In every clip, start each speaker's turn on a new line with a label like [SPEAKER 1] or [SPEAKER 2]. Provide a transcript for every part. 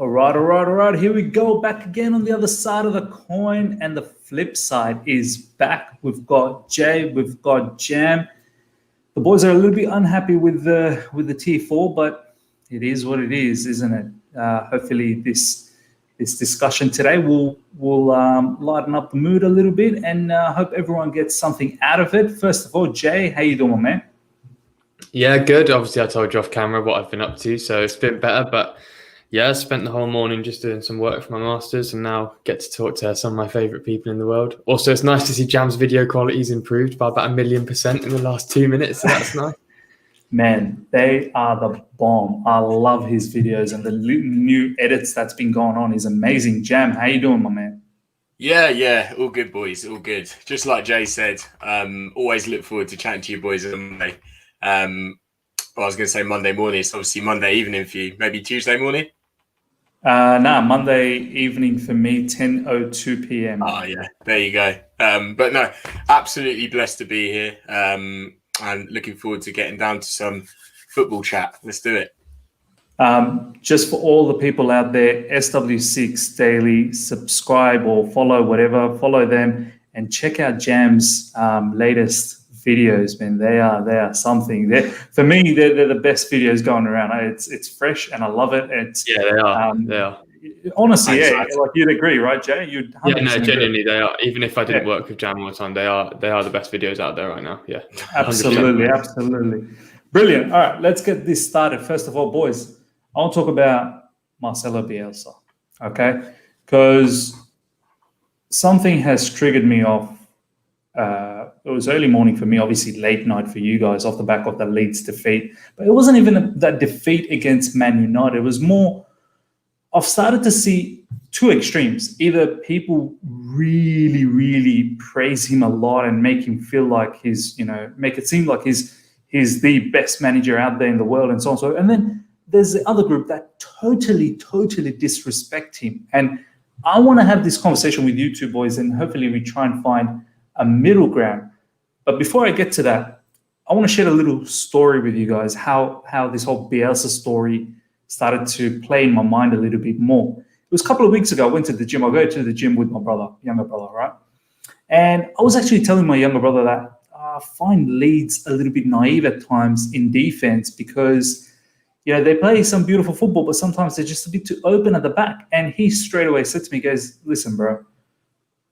[SPEAKER 1] All right. Here we go. Back again on the other side of the coin. And the flip side is back. We've got Jay, we've got Jam. The boys are a little bit unhappy with the tier 4, but it is what it is, isn't it? Hopefully this discussion today will lighten up the mood a little bit, and hope everyone gets something out of it. First of all, Jay, how you doing, man?
[SPEAKER 2] Yeah, good. Obviously, I told you off camera what I've been up to, so it's been better. But yeah, I spent the whole morning just doing some work for my masters, and now get to talk to some of my favourite people in the world. Also, it's nice to see Jam's video quality's improved by about 1,000,000% in the last 2 minutes, so that's nice.
[SPEAKER 1] Man, they are the bomb. I love his videos, and the new edits that's been going on is amazing. Jam, how you doing, my man?
[SPEAKER 3] Yeah, all good, boys, all good. Just like Jay said, always look forward to chatting to you boys on Monday. Well, I was going to say Monday morning. It's obviously Monday evening for you. Maybe Tuesday morning?
[SPEAKER 1] Monday evening for me, 10:02 p.m.
[SPEAKER 3] Oh, yeah, there you go. But no, absolutely blessed to be here, and looking forward to getting down to some football chat. Let's do it.
[SPEAKER 1] Just for all the people out there, SW6 Daily, subscribe or follow, whatever, follow them and check out Jam's latest videos, man. They are something. For me, they're the best videos going around. It's fresh and I love it.
[SPEAKER 2] They are.
[SPEAKER 1] Honestly, yeah, like you'd agree, right, Jay? You'd
[SPEAKER 2] genuinely they are. Even if I didn't work with Jam all the time, they are the best videos out there right now. Yeah,
[SPEAKER 1] 100%. Absolutely. Brilliant. All right, let's get this started. First of all, boys, I want to talk about Marcelo Bielsa, okay? Because something has triggered me off. It was early morning for me, obviously late night for you guys off the back of the Leeds defeat. But it wasn't even that defeat against Man United. It was more, I've started to see two extremes. Either people really, really praise him a lot and make him feel like make it seem like he's the best manager out there in the world and so on. And then there's the other group that totally disrespect him. And I want to have this conversation with you two boys, and hopefully we try and find a middle ground. But before I get to that, I want to share a little story with you guys, how this whole Bielsa story started to play in my mind a little bit more. It was a couple of weeks ago. I went to the gym. I go to the gym with my younger brother, right? And I was actually telling my younger brother that I find Leeds a little bit naive at times in defense because, they play some beautiful football, but sometimes they're just a bit too open at the back. And he straight away said to me, he goes, listen, bro,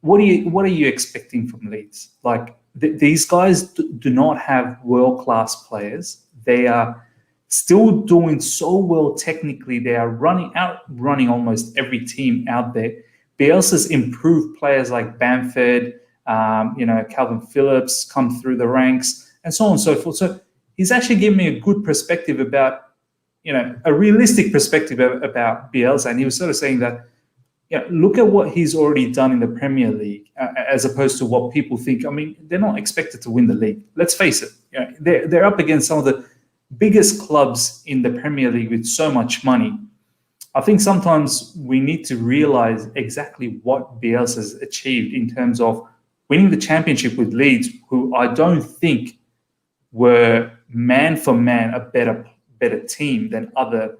[SPEAKER 1] what are you expecting from Leeds? Like, these guys do not have world-class players. They are still doing so well technically. They are running almost every team out there. Bielsa's improved players like Bamford, Calvin Phillips come through the ranks, and so on and so forth. So he's actually given me a good perspective about, a realistic perspective about Bielsa. And he was sort of saying that, look at what he's already done in the Premier League as opposed to what people think. I mean, they're not expected to win the league. Let's face it. They're up against some of the biggest clubs in the Premier League with so much money. I think sometimes we need to realize exactly what Bielsa has achieved in terms of winning the championship with Leeds, who I don't think were man for man a better team than other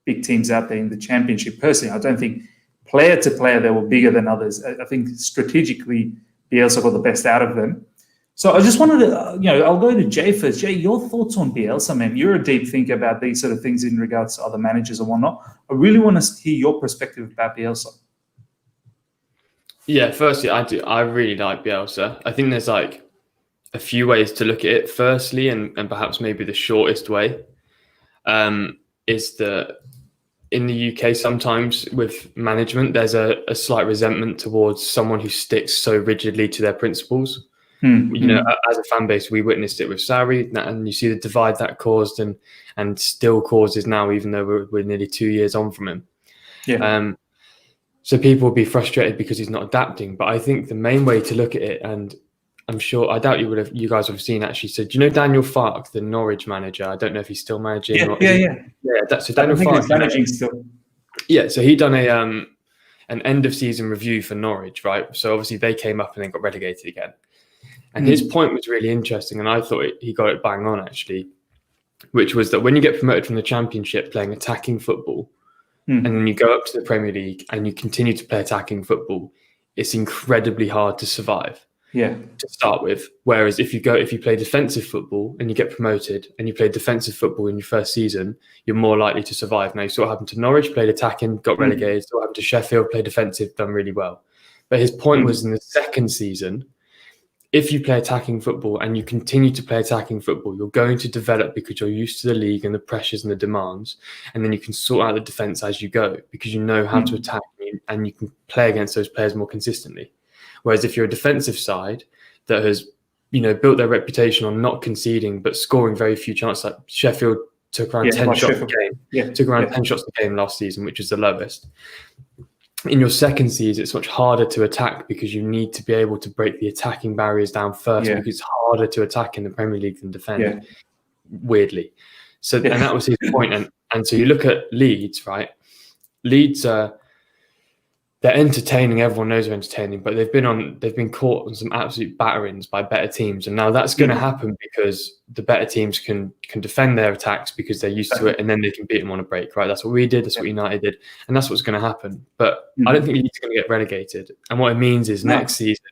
[SPEAKER 1] big teams out there in the championship. Personally, I don't think player to player they were bigger than others. I think strategically Bielsa got the best out of them. So I just wanted to, I'll go to Jay first. Jay, your thoughts on Bielsa, man? You're a deep thinker about these sort of things in regards to other managers and whatnot. I really want to hear your perspective about Bielsa.
[SPEAKER 2] Yeah, firstly, I really like Bielsa. I think there's like a few ways to look at it. Firstly, and perhaps maybe the shortest way, is that in the UK, sometimes with management, there's a slight resentment towards someone who sticks so rigidly to their principles. As a fan base, we witnessed it with Sarri, and you see the divide that caused and still causes now, even though we're nearly 2 years on from him. Yeah. So people will be frustrated because he's not adapting. But I think the main way to look at it, and I doubt you guys would have seen actually. So do you know Daniel Farke, the Norwich manager? I don't know if he's still managing.
[SPEAKER 1] Yeah.
[SPEAKER 2] So Daniel Farke
[SPEAKER 1] is managing still.
[SPEAKER 2] Yeah, so he done an end of season review for Norwich, right? So obviously they came up and then got relegated again. And his point was really interesting, and I thought he got it bang on actually, which was that when you get promoted from the Championship playing attacking football, and then you go up to the Premier League and you continue to play attacking football, it's incredibly hard to survive. To start with. Whereas if you play defensive football and you get promoted and you play defensive football in your first season, you're more likely to survive. Now, you saw what happened to Norwich, played attacking, got relegated. Saw what happened to Sheffield, played defensive, done really well. But his point was in the second season, if you play attacking football and you continue to play attacking football, you're going to develop because you're used to the league and the pressures and the demands. And then you can sort out the defense as you go because you know how to attack and you can play against those players more consistently. Whereas if you're a defensive side that has, built their reputation on not conceding but scoring very few chances, like Sheffield took around 10 shots a game, took around 10 shots a game last season, which is the lowest. In your second season, it's much harder to attack because you need to be able to break the attacking barriers down first because it's harder to attack in the Premier League than defend, weirdly. So, and that was his point. And so you look at Leeds, right? Leeds they're entertaining. Everyone knows they're entertaining, but they've been caught on some absolute batterings by better teams, and now that's going to happen because the better teams can defend their attacks because they're used to it, and then they can beat them on a break. Right? That's what we did. That's what United did, and that's what's going to happen. But I don't think Leeds are going to get relegated. And what it means is next season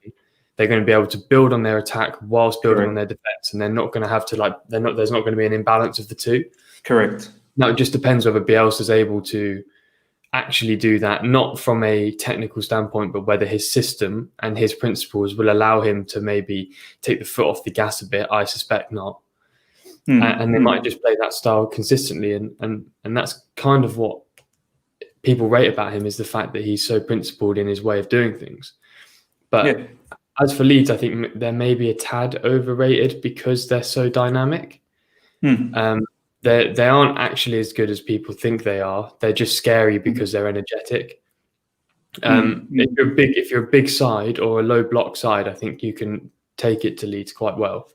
[SPEAKER 2] they're going to be able to build on their attack whilst building on their defense, and they're not going to have to there's not going to be an imbalance of the two.
[SPEAKER 1] Correct.
[SPEAKER 2] Now it just depends whether Bielsa is able to actually do that, not from a technical standpoint, but whether his system and his principles will allow him to maybe take the foot off the gas a bit. I suspect not. And they might just play that style consistently. And that's kind of what people rate about him, is the fact that he's so principled in his way of doing things. But as for Leeds, I think they're maybe a tad overrated because they're so dynamic. They aren't actually as good as people think they are. They're just scary because they're energetic. If you're a big side or a low block side, I think you can take it to Leeds quite well.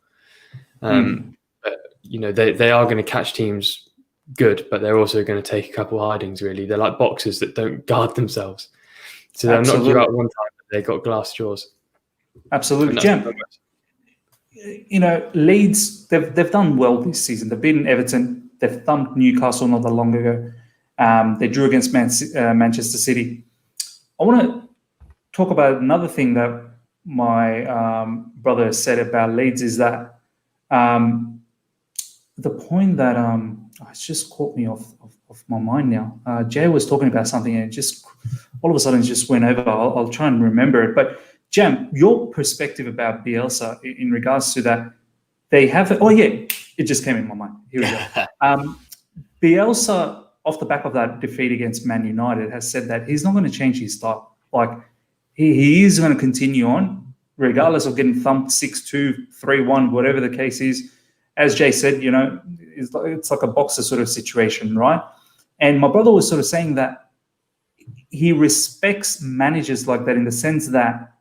[SPEAKER 2] But, they are going to catch teams good, but they're also going to take a couple hidings, really. They're like boxers that don't guard themselves. So they'll knock you out one time, but they've got glass jaws.
[SPEAKER 1] Absolutely. Jim, Leeds, they've done well this season. They've beaten Everton. They've thumped Newcastle not that long ago. They drew against Manchester City. I want to talk about another thing that my brother said about Leeds is that the point that it's just caught me off my mind now. Jay was talking about something and it just all of a sudden just went over. I'll try and remember it. But Jam, your perspective about Bielsa in regards to that, they have it just came in my mind. Here we go. Bielsa, off the back of that defeat against Man United, has said that he's not going to change his style. Like he is going to continue on, regardless of getting thumped 6-2, 3-1, whatever the case is. As Jay said, it's like a boxer sort of situation, right? And my brother was sort of saying that he respects managers like that in the sense that,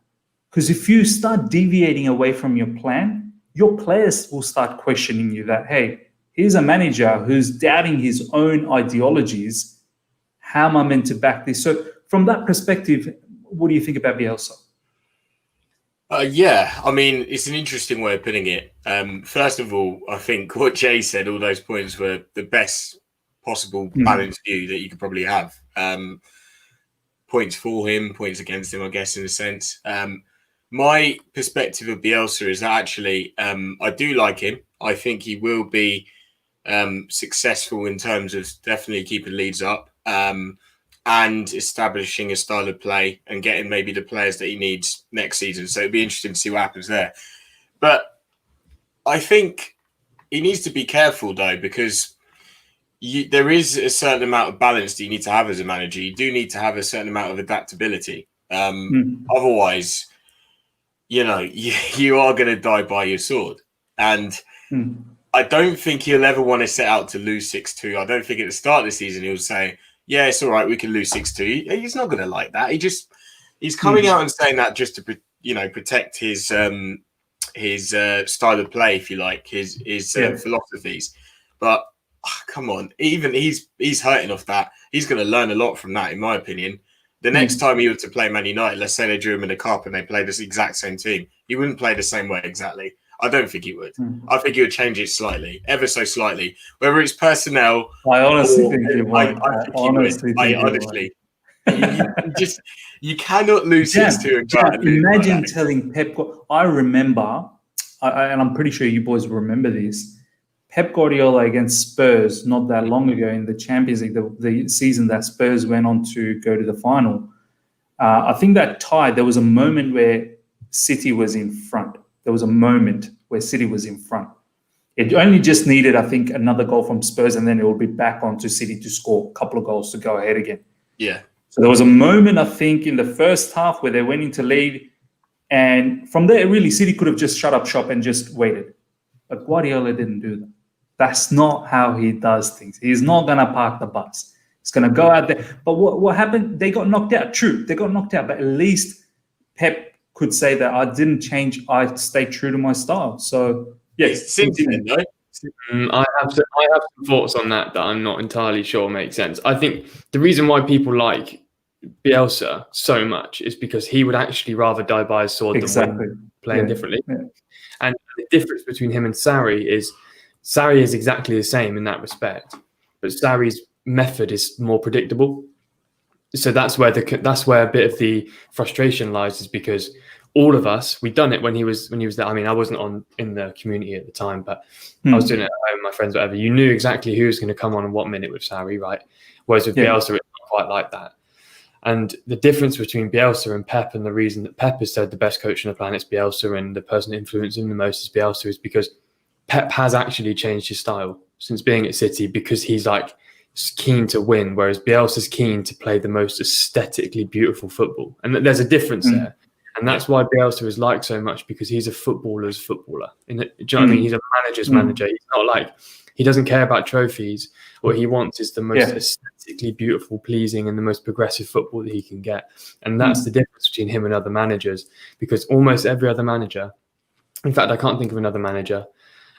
[SPEAKER 1] because if you start deviating away from your plan, your players will start questioning you that, hey, here's a manager who's doubting his own ideologies. How am I meant to back this? So from that perspective, what do you think about Bielsa?
[SPEAKER 3] I mean, it's an interesting way of putting it. First of all, I think what Jay said, all those points were the best possible balanced view that you could probably have. Points for him, points against him, I guess, in a sense. My perspective of Bielsa is that actually I do like him. I think he will be successful in terms of definitely keeping Leeds up and establishing a style of play and getting maybe the players that he needs next season. So it'd be interesting to see what happens there. But I think he needs to be careful, though, because there is a certain amount of balance that you need to have as a manager. You do need to have a certain amount of adaptability. Otherwise, you are going to die by your sword. And I don't think he'll ever want to set out to lose 6-2. I don't think at the start of the season he'll say, yeah, it's all right, we can lose 6-2. He's not going to like that. He's coming out and saying that just to protect his style of play, if you like, his philosophies. But come on, even he's hurting off that. He's going to learn a lot from that, in my opinion. The next time he were to play Man United, let's say they drew him in a cup and they played this exact same team, he wouldn't play the same way exactly. I don't think he would. I think he would change it slightly, ever so slightly, whether it's personnel.
[SPEAKER 1] I honestly think he would.
[SPEAKER 3] I think he would. Honestly, you cannot lose 6-2 and go out and lose
[SPEAKER 1] imagine
[SPEAKER 3] like that.
[SPEAKER 1] telling Pep. I remember, and I'm pretty sure you boys remember this. Pep Guardiola against Spurs not that long ago in the Champions League, the season that Spurs went on to go to the final. I think that tied. There was a moment where City was in front. There was a moment where City was in front. It only just needed, I think, another goal from Spurs, and then it would be back onto City to score a couple of goals to go ahead again.
[SPEAKER 3] Yeah.
[SPEAKER 1] So there was a moment, I think, in the first half where they went into lead, and from there, really, City could have just shut up shop and just waited. But Guardiola didn't do that. That's not how he does things. He's not going to park the bus. He's going to go out there. But what happened? They got knocked out. True, they got knocked out. But at least Pep could say that I didn't change. I stayed true to my style. So, yes.
[SPEAKER 2] I have some thoughts on that I'm not entirely sure make sense. I think the reason why people like Bielsa so much is because he would actually rather die by his sword than win playing differently. Yeah. And the difference between him and Sarri is exactly the same in that respect, but Sarri's method is more predictable. So that's where a bit of the frustration lies, is because all of us, we'd done it when he was there. I mean, I wasn't in the community at the time, but I was doing it at home with my friends, whatever. You knew exactly who was going to come on and what minute with Sarri, right? Whereas with Bielsa, it's not quite like that. And the difference between Bielsa and Pep, and the reason that Pep has said the best coach on the planet is Bielsa and the person influencing him the most is Bielsa, is because Pep has actually changed his style since being at City, because he's like keen to win, whereas Bielsa's keen to play the most aesthetically beautiful football. And there's a difference there. And that's why Bielsa is liked so much, because he's a footballer's footballer. Do you know what I mean? He's a manager's manager. He's not like, he doesn't care about trophies. What he wants is the most aesthetically beautiful, pleasing, and the most progressive football that he can get. And that's the difference between him and other managers, because almost every other manager, in fact, I can't think of another manager,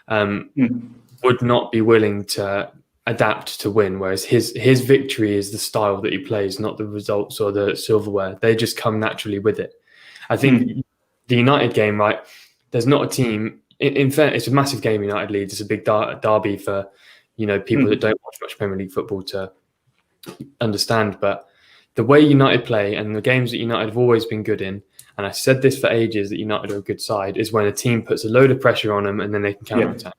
[SPEAKER 2] would not be willing to adapt to win, whereas his victory is the style that he plays, not the results or the silverware. They just come naturally with it. I think the United game, right, there's not a team, in fact, it's a massive game, United Leeds. It's a big derby for, people that don't watch much Premier League football to understand. But the way United play and the games that United have always been good in, and I said this for ages, that United are a good side, is when a team puts a load of pressure on them and then they can counter-attack.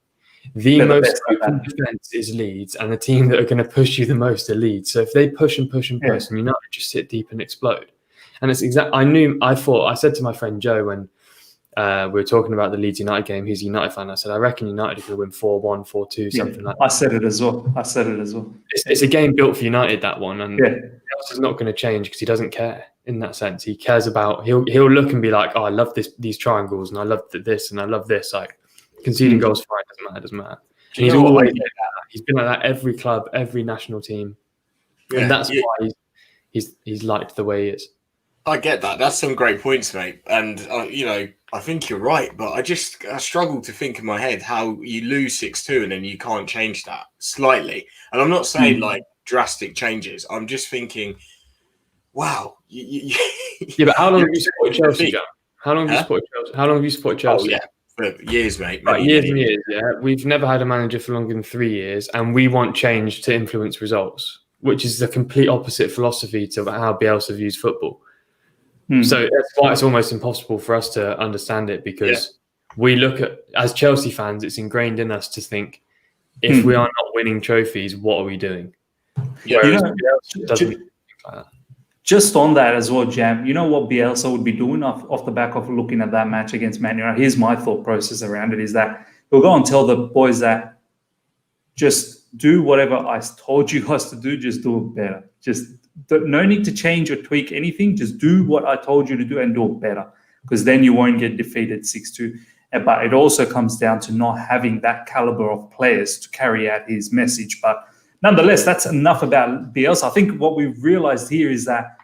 [SPEAKER 2] The most open defence is Leeds, and the team that are going to push you the most are Leeds. So if they push and push and push, and United just sit deep and explode. And it's I said to my friend Joe when we were talking about the Leeds United game, he's a United fan, I said, I reckon United are going to win 4-1, 4-2, something like that.
[SPEAKER 1] I said it as well.
[SPEAKER 2] It's a game built for United, that one. And it's not going to change because he doesn't care in that sense. He cares about, he'll look and be like, oh, I love these triangles, and I love this, and I love this. Like, conceding goals fine, doesn't matter. And he's always like that. He's been like that every club, every national team. And that's why he's liked the way he is.
[SPEAKER 3] I get that. That's some great points, mate. And, I think you're right, but I struggle to think in my head how you lose 6-2 and then you can't change that slightly. And I'm not saying like drastic changes. I'm just thinking, wow.
[SPEAKER 2] But how long have you supported Chelsea, John? How long have you supported Chelsea?
[SPEAKER 3] Oh, yeah. For years, mate.
[SPEAKER 2] Right, years and years, yeah. We've never had a manager for longer than 3 years, and we want change to influence results, which is the complete opposite philosophy to how Bielsa views football. So that's why it's almost impossible for us to understand it, because we look at, as Chelsea fans, it's ingrained in us to think, if we are not winning trophies, what are we doing? Whereas Bielsa doesn't think like that.
[SPEAKER 1] Just on that as well, Jam, you know what Bielsa would be doing off the back of looking at that match against Man United? Here's my thought process around it, is that he'll go and tell the boys that just do whatever I told you guys to do, just do it better. No need to change or tweak anything. Just do what I told you to do and do it better, because then you won't get defeated 6-2. But it also comes down to not having that caliber of players to carry out his message. But nonetheless, that's enough about Bielsa. I think what we've realized here is that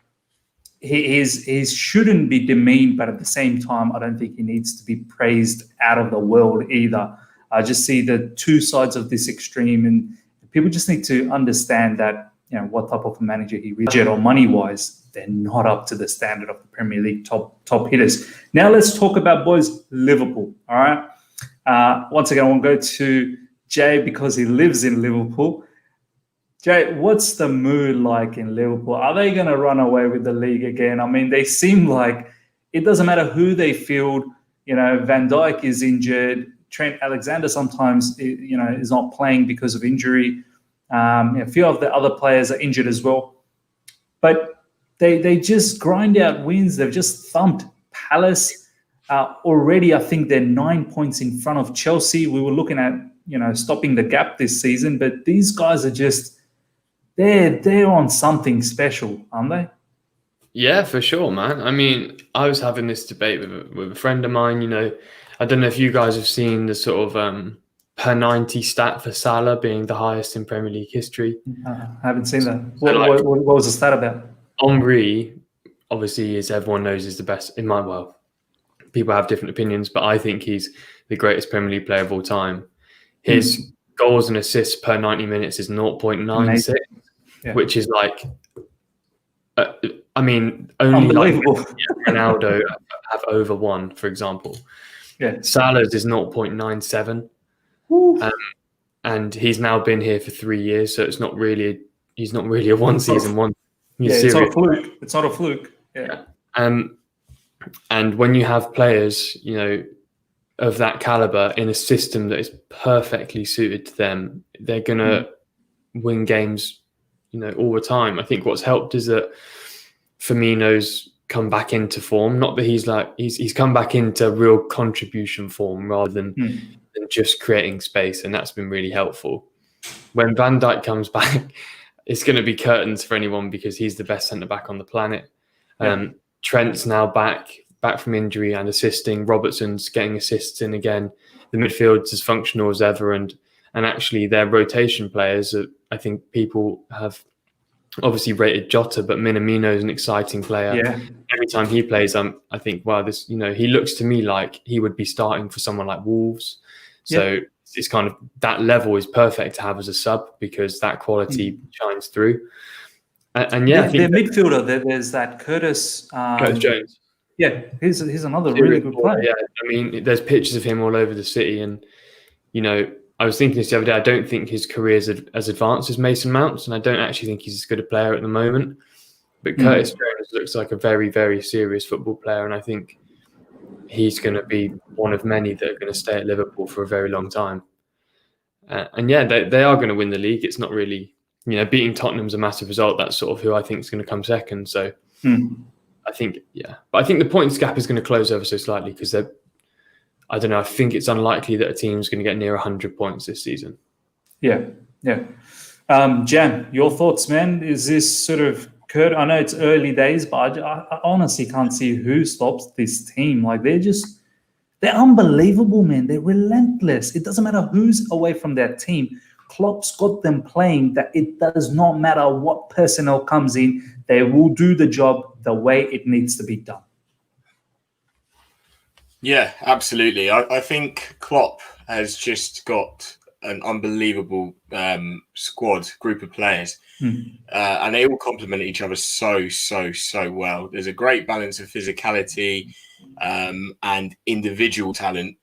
[SPEAKER 1] he shouldn't be demeaned, but at the same time, I don't think he needs to be praised out of the world either. I just see the two sides of this extreme, and people just need to understand that, what type of a manager he really is, or money-wise, they're not up to the standard of the Premier League top hitters. Now let's talk about, boys, Liverpool. All right. Once again, I want to go to Jay because he lives in Liverpool. Jay, what's the mood like in Liverpool? Are they going to run away with the league again? I mean, they seem like it doesn't matter who they field. Van Dijk is injured. Trent Alexander sometimes, is not playing because of injury. A few of the other players are injured as well. But they just grind out wins. They've just thumped Palace. Already, I think they're 9 points in front of Chelsea. We were looking at, stopping the gap this season. But these guys are just, they're on something special, aren't they?
[SPEAKER 2] Yeah, for sure, man. I mean, I was having this debate with a friend of mine. I don't know if you guys have seen the sort of per 90 stat for Salah being the highest in Premier League history.
[SPEAKER 1] I haven't seen that. What was the stat about?
[SPEAKER 2] Henry, obviously, as everyone knows, is the best in my world. People have different opinions, but I think he's the greatest Premier League player of all time. His goals and assists per 90 minutes is 0.96, which is like, only like Ronaldo have over one, for example.
[SPEAKER 1] Yeah.
[SPEAKER 2] Salah's is 0.97. And he's now been here for 3 years, so he's not really a one season one.
[SPEAKER 1] It's not a fluke. It's not a fluke. Yeah.
[SPEAKER 2] And when you have players, of that caliber in a system that is perfectly suited to them, they're gonna win games, all the time. I think what's helped is that Firmino's come back into form. Not that he's come back into real contribution form rather than just creating space, and that's been really helpful. When Van Dijk comes back, it's going to be curtains for anyone because he's the best centre back on the planet. Trent's now back from injury and assisting. Robertson's getting assists in again. The midfield's as functional as ever, and actually their rotation players. I think people have obviously rated Jota, but Minamino is an exciting player.
[SPEAKER 1] Yeah.
[SPEAKER 2] Every time he plays, I think, wow, this, he looks to me like he would be starting for someone like Wolves. So it's kind of, that level is perfect to have as a sub because that quality shines through. And I think
[SPEAKER 1] their midfielder, there's that Curtis
[SPEAKER 2] Jones.
[SPEAKER 1] Yeah, he's another really good player.
[SPEAKER 2] Yeah, I mean, there's pictures of him all over the city, and I was thinking this the other day. I don't think his career is as advanced as Mason Mount's, and I don't actually think he's as good a player at the moment. But Curtis Jones looks like a very, very serious football player, and I think he's going to be one of many that are going to stay at Liverpool for a very long time. They are going to win the league. It's not really, beating Tottenham's a massive result. That's sort of who I think is going to come second. So I think, but I think the points gap is going to close ever so slightly because I don't know. I think it's unlikely that a team's going to get near 100 points this season. Yeah.
[SPEAKER 1] Jan, your thoughts, man? Is this sort of Kurt? I know it's early days, but I honestly can't see who stops this team. Like they're unbelievable, man. They're relentless. It doesn't matter who's away from their team. Klopp's got them playing that it does not matter what personnel comes in. They will do the job the way it needs to be done.
[SPEAKER 3] Yeah, absolutely. I think Klopp has just got an unbelievable group of players. And they all complement each other so well. There's a great balance of physicality and individual talent,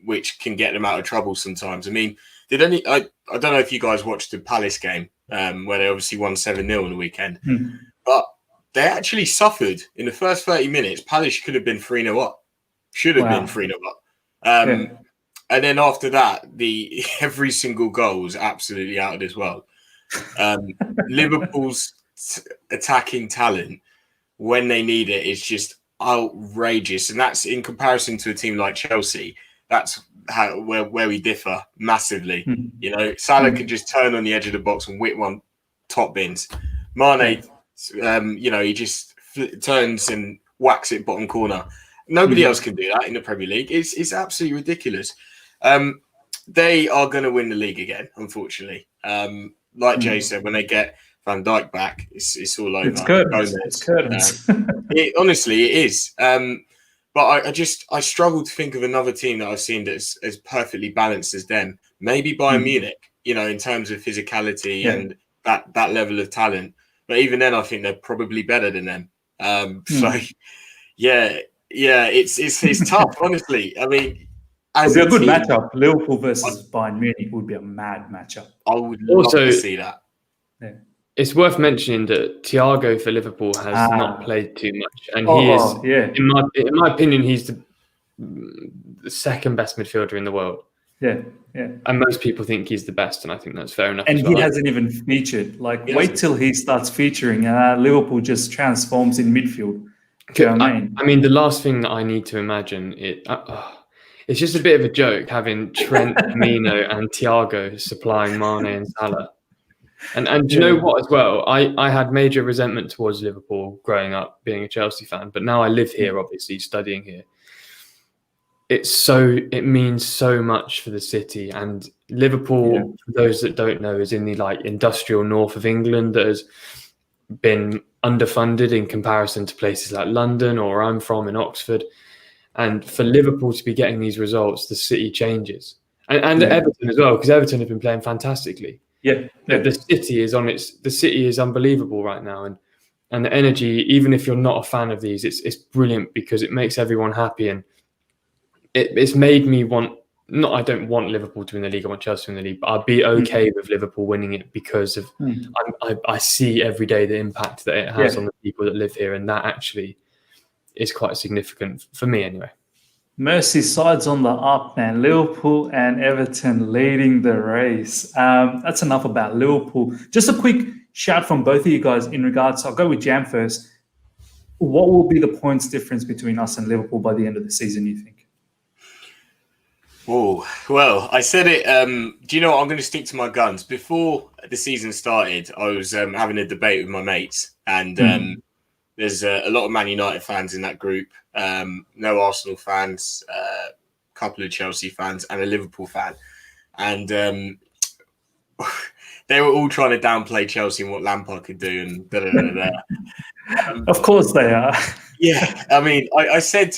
[SPEAKER 3] which can get them out of trouble sometimes. I mean, I don't know if you guys watched the Palace game where they obviously won 7-0 on the weekend, but they actually suffered in the first 30 minutes. Palace could have been 3-0 up. Should have been 3-0 up. And then after that, every single goal was absolutely out of this world. Liverpool's attacking talent, when they need it, is just outrageous. And that's in comparison to a team like Chelsea. That's where we differ massively. Salah can just turn on the edge of the box and whip one top bins. Mane, he just turns and whacks it bottom corner. Nobody else can do that in the Premier League. It's absolutely ridiculous. They are going to win the league again, unfortunately. Like Jay said, when they get Van Dijk back, it's all over.
[SPEAKER 1] It's curtains.
[SPEAKER 3] Honestly, it is. But I struggle to think of another team that I've seen that's as perfectly balanced as them. Maybe Bayern Munich, in terms of physicality and that level of talent. But even then, I think they're probably better than them. So, it's tough, honestly. I mean, as
[SPEAKER 1] It'd be a good
[SPEAKER 3] team,
[SPEAKER 1] matchup. Liverpool versus Bayern Munich would be a mad matchup.
[SPEAKER 3] I would love
[SPEAKER 2] Also,
[SPEAKER 3] to see that.
[SPEAKER 1] Yeah.
[SPEAKER 2] It's worth mentioning that Thiago for Liverpool has not played too much, and he is,
[SPEAKER 1] yeah,
[SPEAKER 2] in my opinion, he's the second best midfielder in the world.
[SPEAKER 1] yeah.
[SPEAKER 2] And most people think he's the best, and I think that's fair enough.
[SPEAKER 1] And
[SPEAKER 2] as well.
[SPEAKER 1] he hasn't even featured. Like,
[SPEAKER 3] He
[SPEAKER 1] wait
[SPEAKER 3] hasn't.
[SPEAKER 1] till he starts featuring, and Liverpool just transforms in midfield. Do you know what I mean?
[SPEAKER 2] I mean, the last thing that I need to imagine it's just a bit of a joke having Trent, Firmino, and Thiago supplying Mane and Salah. And do you know what as well? I had major resentment towards Liverpool growing up, being a Chelsea fan, but now I live here, obviously studying here. It means so much for the city, and Liverpool, for those that don't know, is in the industrial north of England that has been underfunded in comparison to places like London or where I'm from in Oxford. And for Liverpool to be getting these results, the city changes. And Everton as well, because Everton have been playing fantastically.
[SPEAKER 1] Yeah.
[SPEAKER 2] The city is the city is unbelievable right now, and the energy, even if you're not a fan of these, it's brilliant because it makes everyone happy, and it's made me want. I don't want Liverpool to win the league. I want Chelsea to win the league, but I'd be okay with Liverpool winning it because of I see every day the impact that it has on the people that live here, and that actually is quite significant for me anyway.
[SPEAKER 1] Merseyside's on the up, man. Liverpool and Everton leading the race. That's enough about Liverpool. Just a quick shout from both of you guys in regards. I'll go with Jam first. What will be the points difference between us and Liverpool by the end of the season, you think?
[SPEAKER 3] Oh, well, I said it. Do you know what? I'm going to stick to my guns. Before the season started, I was having a debate with my mates, and there's a lot of Man United fans in that group, no Arsenal fans, a couple of Chelsea fans, and a Liverpool fan. And they were all trying to downplay Chelsea and what Lampard could do, and
[SPEAKER 1] of course they are.
[SPEAKER 3] Yeah, I mean, I said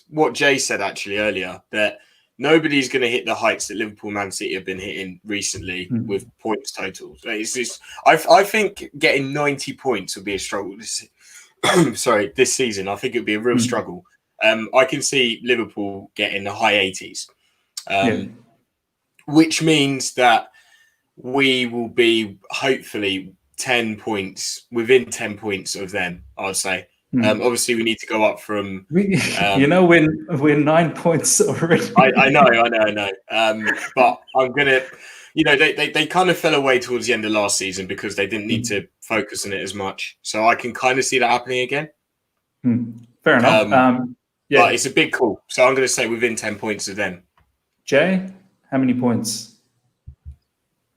[SPEAKER 3] what Jay said actually earlier, that nobody's going to hit the heights that Liverpool, Man City have been hitting recently with points totals. It's just, I think getting 90 points would be a struggle. This season, I think it would be a real struggle. I can see Liverpool getting the high 80s, which means that we will be hopefully 10 points, within 10 points of them, I'd say. Obviously, we need to go up from.
[SPEAKER 1] we're 9 points already.
[SPEAKER 3] I know. But I'm gonna, they kind of fell away towards the end of last season because they didn't need to focus on it as much. So I can kind of see that happening again.
[SPEAKER 1] Fair enough.
[SPEAKER 3] But it's a big call. So I'm going to say within 10 points of them.
[SPEAKER 1] Jay, how many points?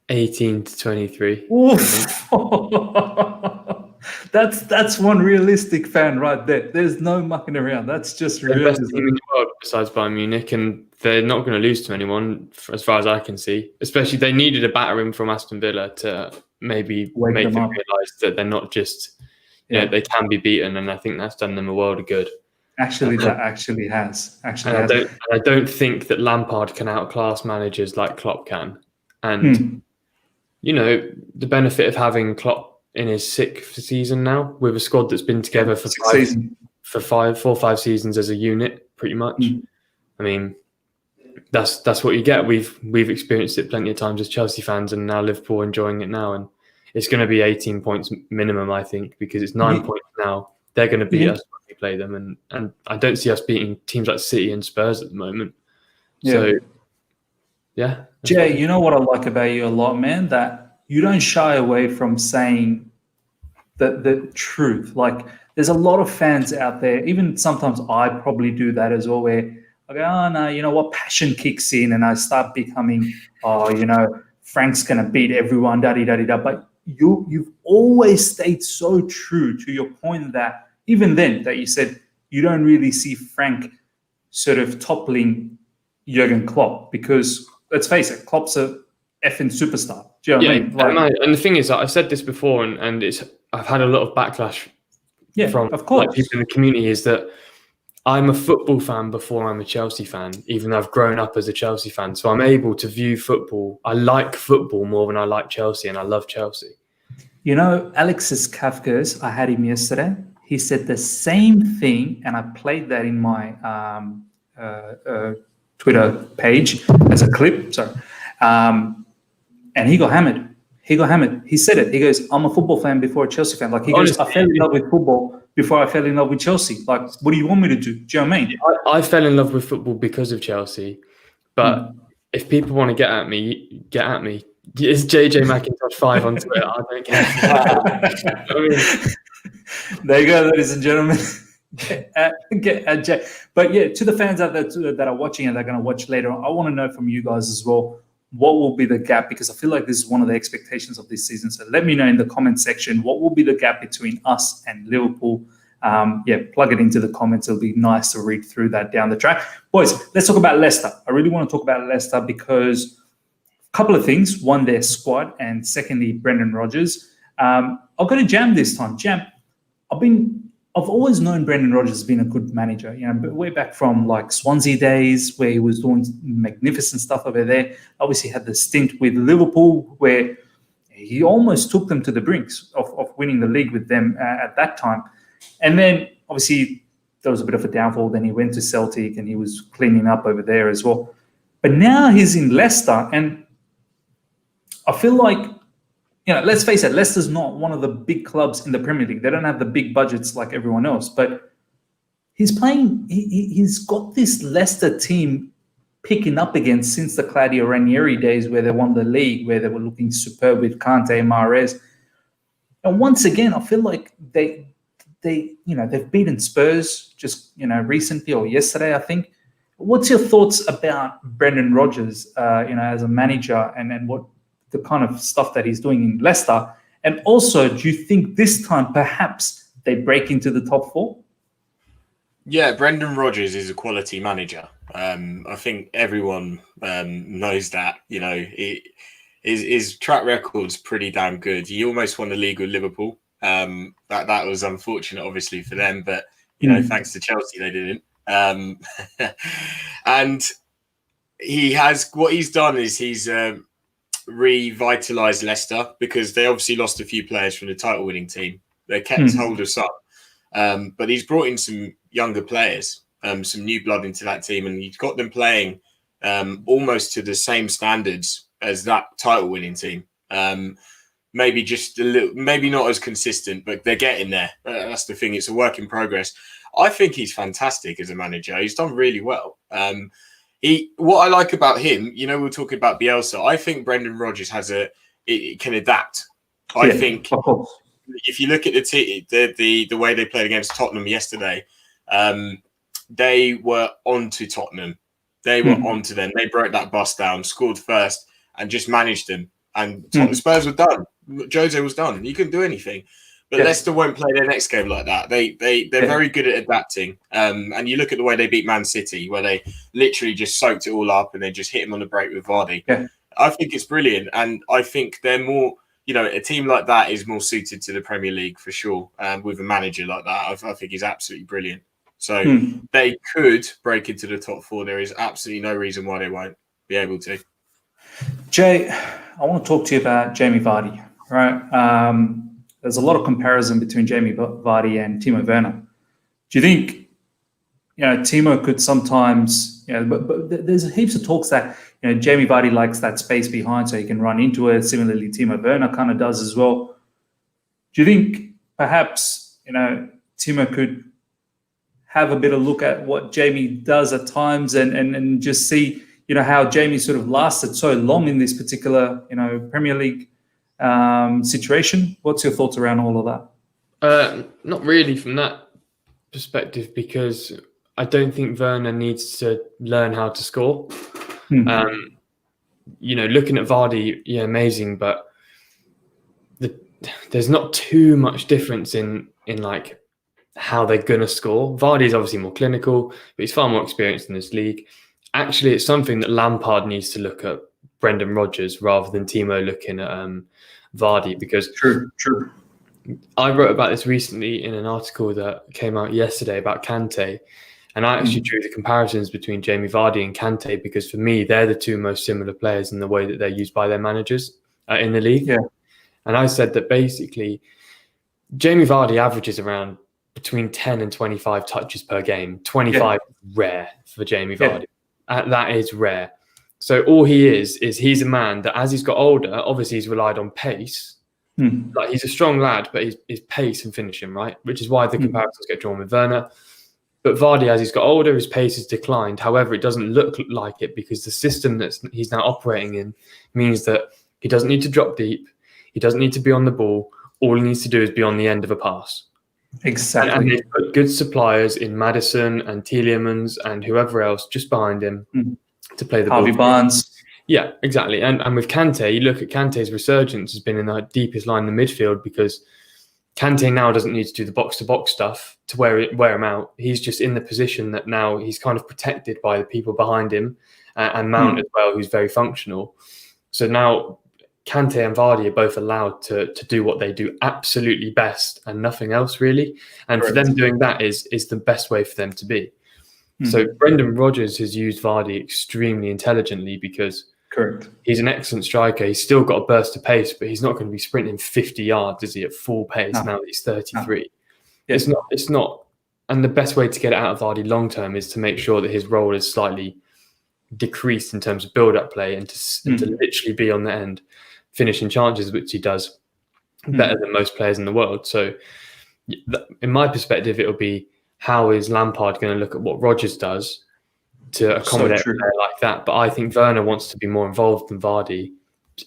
[SPEAKER 2] 18 to 23.
[SPEAKER 1] Oof. That's one realistic fan right there. There's no mucking around. That's just
[SPEAKER 2] the best
[SPEAKER 1] realism.
[SPEAKER 2] team in the world besides Bayern Munich, and they're not going to lose to anyone as far as I can see. Especially they needed a battering from Aston Villa to maybe make them realise that they're not just, they can be beaten, and I think that's done them a world of good.
[SPEAKER 1] Actually, that actually has.
[SPEAKER 2] I don't think that Lampard can outclass managers like Klopp can. And, the benefit of having Klopp in his 6th season now with a squad that's been together for 4 or 5 seasons as a unit, pretty much. I mean, that's what you get. We've experienced it plenty of times as Chelsea fans, and now Liverpool enjoying it now. And it's going to be 18 points minimum, I think, because it's 9 points now. They're going to beat us when we play them, and I don't see us beating teams like City and Spurs at the moment. So, yeah.
[SPEAKER 1] Jay, you know what I like about you a lot, man? That you don't shy away from saying the truth. Like, there's a lot of fans out there, even sometimes I probably do that as well, where I go, oh, no, you know what, passion kicks in and I start becoming, Frank's going to beat everyone, da-di-da-di-da. But you've always stayed so true to your point that even then that you said you don't really see Frank sort of toppling Jurgen Klopp because, let's face it, Klopp's a effing superstar. Do you know what I mean?
[SPEAKER 2] And the thing is, I've said this before, and I've had a lot of backlash from
[SPEAKER 1] of course.
[SPEAKER 2] people in the community, is that I'm a football fan before I'm a Chelsea fan, even though I've grown up as a Chelsea fan. So I'm able to view football. I like football more than I like Chelsea, and I love Chelsea.
[SPEAKER 1] Alexis Kafkas, I had him yesterday. He said the same thing, and I played that in my Twitter page as a clip. Sorry, and he got hammered. He said it. He goes, "I'm a football fan before a Chelsea fan." Like he goes, "I fell in love with football before I fell in love with Chelsea." Like, what do you want me to do? Do you know what I mean?
[SPEAKER 2] I fell in love with football because of Chelsea, but if people want to get at me, get at me. It's JJ McIntosh 5 on Twitter. I don't care.
[SPEAKER 1] There you go, ladies and gentlemen. Get at Jay. But yeah, to the fans out there that are watching and they're going to watch later on, I want to know from you guys as well, what will be the gap? Because I feel like this is one of the expectations of this season. So let me know in the comment section, what will be the gap between us and Liverpool? Plug it into the comments. It'll be nice to read through that down the track. Boys, let's talk about Leicester. I really want to talk about Leicester because a couple of things. One, their squad, and secondly, Brendan Rodgers. I'll go to Jam this time. Jam, I've always known Brendan Rodgers has been a good manager, but way back from like Swansea days where he was doing magnificent stuff over there. Obviously had the stint with Liverpool where he almost took them to the brinks of winning the league with them at that time. And then obviously there was a bit of a downfall. Then he went to Celtic and he was cleaning up over there as well. But now he's in Leicester, and I feel like, let's face it, Leicester's not one of the big clubs in the Premier League. They don't have the big budgets like everyone else, but he's got this Leicester team picking up again since the Claudio Ranieri days where they won the league, where they were looking superb with Kante and Mahrez. And once again, I feel like they've beaten Spurs just, recently or yesterday, I think. What's your thoughts about Brendan Rodgers, as a manager and what the kind of stuff that he's doing in Leicester? And also, do you think this time perhaps they break into the top 4?
[SPEAKER 3] Yeah, Brendan Rodgers is a quality manager. I think everyone knows that. His track record's pretty damn good. He almost won the league with Liverpool. That was unfortunate, obviously, for them, but thanks to Chelsea, they didn't. And what he's done is he's revitalised Leicester because they obviously lost a few players from the title-winning team. They kept hold of some, but he's brought in some younger players, some new blood into that team, and he's got them playing almost to the same standards as that title-winning team. Maybe just a little, maybe not as consistent, but they're getting there. That's the thing; it's a work in progress. I think he's fantastic as a manager. He's done really well. What I like about him, we're talking about Bielsa. I think Brendan Rodgers can adapt. I think if you look at the way they played against Tottenham yesterday, they were onto Tottenham. They were onto them. They broke that bus down, scored first, and just managed them. And Spurs were done. Jose was done. He couldn't do anything. But Leicester won't play their next game like that. They're very good at adapting. And you look at the way they beat Man City, where they literally just soaked it all up and then just hit him on the break with Vardy. Yeah. I think it's brilliant. And I think they're more, a team like that is more suited to the Premier League for sure. With a manager like that, I think he's absolutely brilliant. So they could break into the top 4. There is absolutely no reason why they won't be able to.
[SPEAKER 1] Jay, I want to talk to you about Jamie Vardy, right? There's a lot of comparison between Jamie Vardy and Timo Werner. Do you think, Timo could sometimes, but there's heaps of talks that, Jamie Vardy likes that space behind so he can run into it. Similarly, Timo Werner kind of does as well. Do you think perhaps, Timo could have a bit of look at what Jamie does at times and just see, how Jamie sort of lasted so long in this particular, Premier League situation? What's your thoughts around all of that?
[SPEAKER 2] Not really from that perspective, because I don't think Werner needs to learn how to score. Looking at Vardy, amazing, but there's not too much difference in like how they're gonna score. Vardy is obviously more clinical, but he's far more experienced in this league. Actually, it's something that Lampard needs to look at Brendan Rodgers rather than Timo looking at Vardy, because
[SPEAKER 1] true.
[SPEAKER 2] I wrote about this recently in an article that came out yesterday about Kante, and I actually drew the comparisons between Jamie Vardy and Kante because for me they're the two most similar players in the way that they're used by their managers in the league. And I said that basically Jamie Vardy averages around between 10 and 25 touches per game. 25 rare for Jamie Vardy. that is rare. So all he is he's a man that as he's got older, obviously he's relied on pace. Like he's a strong lad, but his pace and finishing, right? Which is why the comparisons get drawn with Werner. But Vardy, as he's got older, his pace has declined. However, it doesn't look like it because the system that he's now operating in means that he doesn't need to drop deep. He doesn't need to be on the ball. All he needs to do is be on the end of a pass.
[SPEAKER 1] Exactly.
[SPEAKER 2] And they've put good suppliers in Maddison and Tielemans and whoever else just behind him to play the
[SPEAKER 1] Harvey
[SPEAKER 2] ball.
[SPEAKER 1] Barnes.
[SPEAKER 2] Yeah, exactly. And with Kante, you look at Kante's resurgence has been in the deepest line in the midfield because Kante now doesn't need to do the box-to-box stuff to wear him out. He's just in the position that now he's kind of protected by the people behind him and Mount as well, who's very functional. So now Kante and Vardy are both allowed to do what they do absolutely best and nothing else really. And for them doing that is the best way for them to be. So Brendan Rodgers has used Vardy extremely intelligently because he's an excellent striker. He's still got a burst of pace, but he's not going to be sprinting 50 yards, is he, at full pace now that he's 33. It's not. And the best way to get it out of Vardy long term is to make sure that his role is slightly decreased in terms of build-up play and to literally be on the end, finishing chances, which he does better than most players in the world. So in my perspective, it'll be how is Lampard going to look at what Rodgers does to accommodate a player like that. But I think Werner wants to be more involved than Vardy.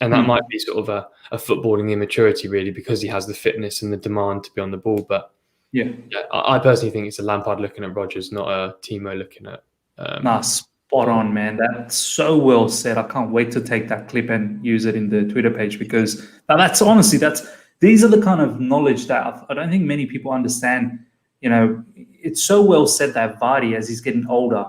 [SPEAKER 2] And that might be sort of a footballing immaturity, really, because he has the fitness and the demand to be on the ball. But I personally think it's a Lampard looking at Rodgers, not a Timo looking at...
[SPEAKER 1] Spot on, man. That's so well said. I can't wait to take that clip and use it in the Twitter page because these are the kind of knowledge that I don't think many people understand. You know, it's so well said that Vardy, as he's getting older,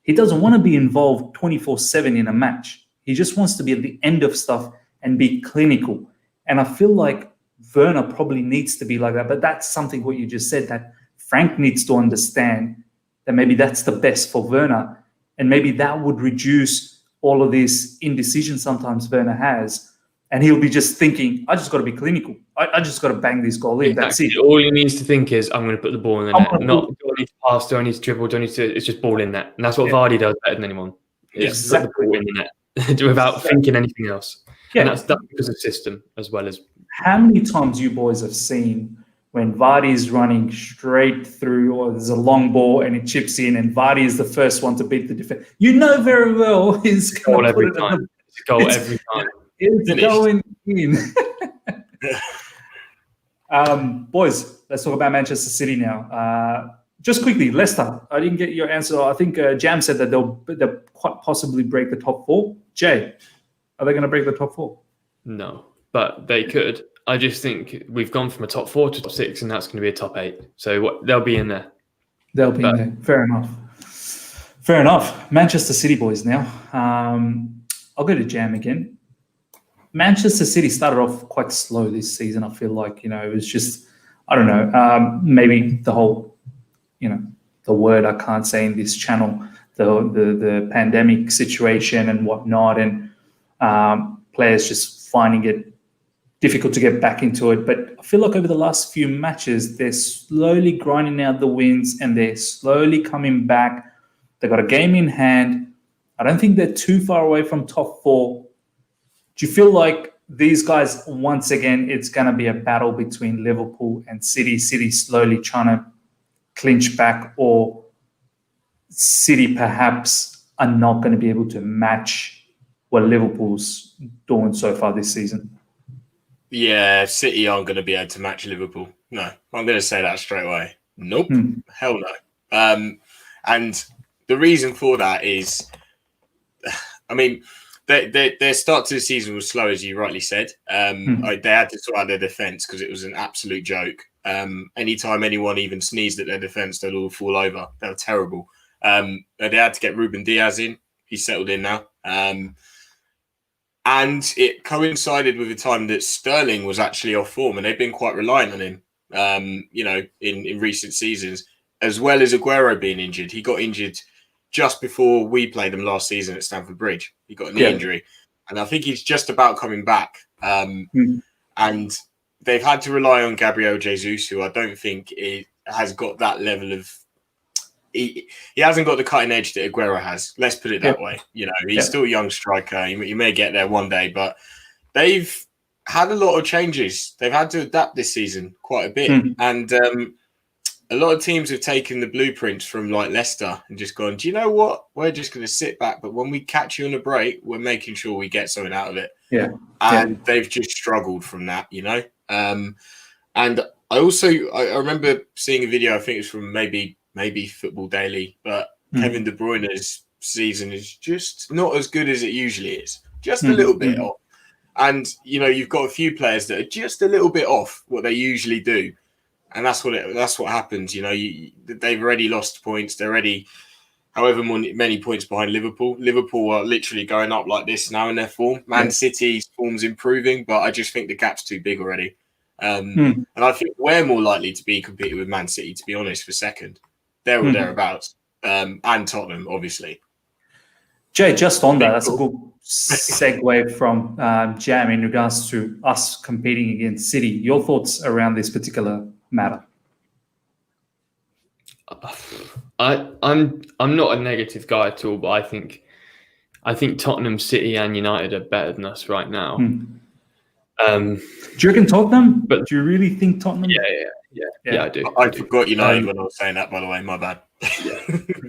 [SPEAKER 1] he doesn't want to be involved 24/7 in a match. He just wants to be at the end of stuff and be clinical. And I feel like Werner probably needs to be like that. But that's something what you just said, that Frank needs to understand that maybe that's the best for Werner. And maybe that would reduce all of this indecision sometimes Werner has. And he'll be just thinking, I just got to be clinical. I just got to bang this goal in.
[SPEAKER 2] Exactly.
[SPEAKER 1] That's it.
[SPEAKER 2] All he needs to think is, I'm going to put the ball in the net. Not, do I need to pass? Do I need to dribble? Do I need to... It's just ball in net. And that's what Vardy does better than anyone. It's put the ball in the net without thinking anything else. Yeah. And that's because of system as well as...
[SPEAKER 1] How many times you boys have seen when Vardy is running straight through or there's a long ball and it chips in and Vardy is the first one to beat the defense? You know very well he's going to put it
[SPEAKER 2] time. It's a goal every time.
[SPEAKER 1] It's going in. Boys, let's talk about Manchester City now. Just quickly, Leicester. I didn't get your answer. I think Jam said that they'll quite possibly break the top four. Jay, are they going to break the top four?
[SPEAKER 2] No, but they could. I just think we've gone from a top 4 to top 6, and that's going to be a top 8. So they'll be in there.
[SPEAKER 1] They'll be in there. Fair enough. Manchester City boys now. I'll go to Jam again. Manchester City started off quite slow this season. I feel like, it was just, I don't know, maybe the whole, the word I can't say in this channel, the pandemic situation and whatnot, and players just finding it difficult to get back into it. But I feel like over the last few matches, they're slowly grinding out the wins and they're slowly coming back. They've got a game in hand. I don't think they're too far away from top 4. Do you feel like these guys, once again, it's going to be a battle between Liverpool and City? City slowly trying to clinch back, or City perhaps are not going to be able to match what Liverpool's doing so far this season?
[SPEAKER 3] Yeah, City aren't going to be able to match Liverpool. No, I'm going to say that straight away. Nope. Hell no. And the reason for that is, I mean, their start to the season was slow, as you rightly said. They had to sort out their defence because it was an absolute joke. Anytime anyone even sneezed at their defence, they'd all fall over. They were terrible. They had to get Ruben Diaz in. He's settled in now. And it coincided with the time that Sterling was actually off form, and they've been quite reliant on him, in recent seasons, as well as Aguero being injured. He got injured just before we played him last season at Stamford Bridge. He got a knee injury, and I think he's just about coming back. And they've had to rely on Gabriel Jesus, who I don't think has got that level of he hasn't got the cutting edge that Aguero has. Let's put it that way. You know, he's still a young striker. He may get there one day, but they've had a lot of changes. They've had to adapt this season quite a bit. And a lot of teams have taken the blueprints from like Leicester and just gone, do you know what? We're just going to sit back. But when we catch you on a break, we're making sure we get something out of it. And they've just struggled from that, you know. And I remember seeing a video, I think it's from maybe Football Daily, but Kevin De Bruyne's season is just not as good as it usually is. Just a little bit off. And, you know, you've got a few players that are just a little bit off what they usually do. And that's what happens. You know, they've already lost points. They're already however many points behind Liverpool. Liverpool are literally going up like this now in their form. Man City's form's improving, but I just think the gap's too big already. And I think we're more likely to be competing with Man City, to be honest, for second. There or thereabouts. And Tottenham, obviously.
[SPEAKER 1] Jay, just on that, that's a good segue from Jam in regards to us competing against City. Your thoughts around this particular matter?
[SPEAKER 2] I'm not a negative guy at all, but I think Tottenham, City, and United are better than us right now.
[SPEAKER 1] Do you reckon Tottenham? But do you really think Tottenham?
[SPEAKER 2] Yeah, I do.
[SPEAKER 3] I forgot United when I was saying that, by the way. My bad.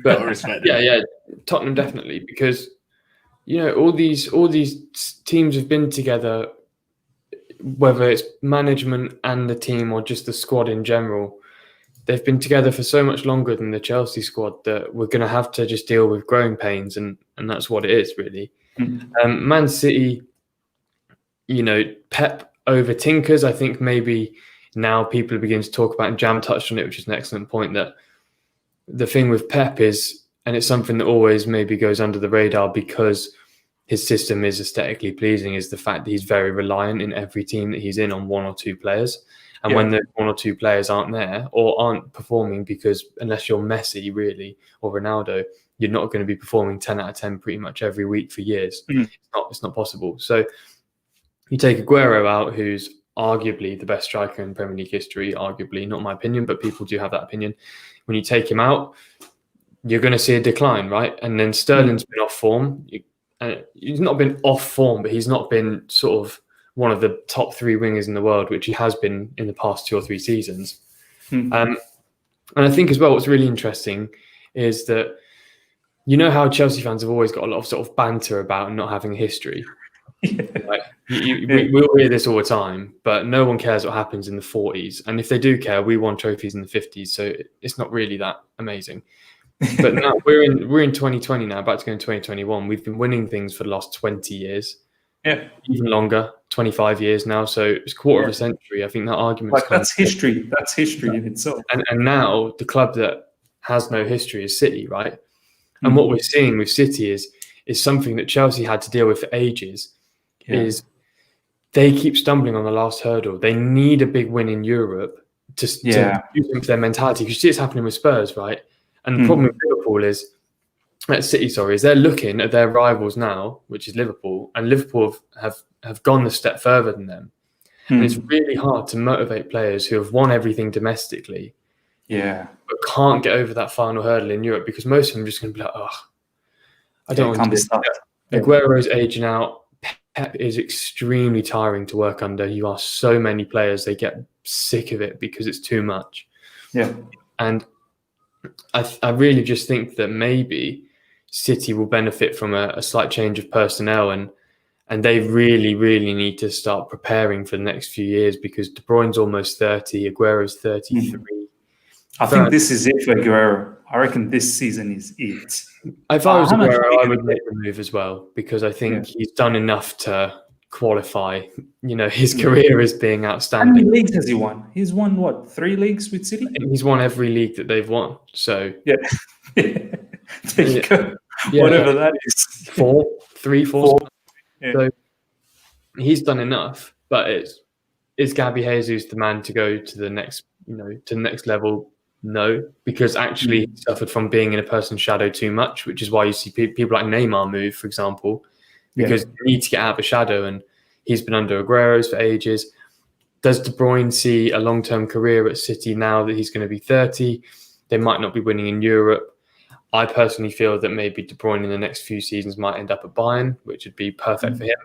[SPEAKER 2] But Tottenham definitely, because you know all these teams have been together, whether it's management and the team or just the squad in general. They've been together for so much longer than the Chelsea squad that we're going to have to just deal with growing pains, and that's what it is really. Man City, you know, Pep over Tinkers. I think maybe now people are beginning to talk about, and Jam touched on it, which is an excellent point, that the thing with Pep is, and it's something that always maybe goes under the radar because his system is aesthetically pleasing, is the fact that he's very reliant in every team that he's in on one or two players. And when the one or two players aren't there or aren't performing, because unless you're Messi really or Ronaldo, you're not going to be performing 10 out of 10 pretty much every week for years. It's not possible. So you take Aguero out, who's arguably the best striker in Premier League history, arguably, not my opinion, but people do have that opinion. When you take him out, you're going to see a decline, right? And then Sterling's been off form. He's not been off form, but he's not been sort of one of the top three wingers in the world, which he has been in the past 2 or 3 seasons. And I think as well, what's really interesting is that, you know how Chelsea fans have always got a lot of sort of banter about not having a history. Like, we'll hear this all the time, but no one cares what happens in the 40s. And if they do care, we won trophies in the 50s, so it's not really that amazing. But now we're in 2020 now, about to go in 2021. We've been winning things for the last 20 years. Even longer, 25 years now. So it's a quarter of a century. I think that argument,
[SPEAKER 1] like, that's history. That's history in itself.
[SPEAKER 2] And now the club that has no history is City, right? And what we're seeing with City is something that Chelsea had to deal with for ages. Is they keep stumbling on the last hurdle. They need a big win in Europe to use them for their mentality. Because you see it's happening with Spurs, right? And the problem with Liverpool is they're looking at their rivals now, which is Liverpool, and Liverpool have gone the step further than them. And it's really hard to motivate players who have won everything domestically, but can't get over that final hurdle in Europe, because most of them are just going to be like, I don't want to do that. Aguero's aging out. Pep is extremely tiring to work under. You ask so many players, they get sick of it because it's too much. And I really just think that maybe City will benefit from a slight change of personnel, and they really, really need to start preparing for the next few years, because De Bruyne's almost 30, Aguero's 33.
[SPEAKER 1] I think this is it for Aguero. I reckon this season is it.
[SPEAKER 2] If I was Aguero, I would make the move as well, because I think he's done enough to qualify. You know, his career as being outstanding.
[SPEAKER 1] How many leagues has he won? He's won, what, 3 leagues with City?
[SPEAKER 2] He's won every league that they've won. So
[SPEAKER 1] there you go. Whatever that is.
[SPEAKER 2] 3, 4. So he's done enough, but is Gabby Jesus the man to go to the next, to the next level? No, because actually he suffered from being in a person's shadow too much, which is why you see people like Neymar move, for example, because they need to get out of a shadow, and he's been under Aguero's for ages. Does De Bruyne see a long-term career at City now that he's going to be 30? They might not be winning in Europe. I personally feel that maybe De Bruyne in the next few seasons might end up at Bayern, which would be perfect for him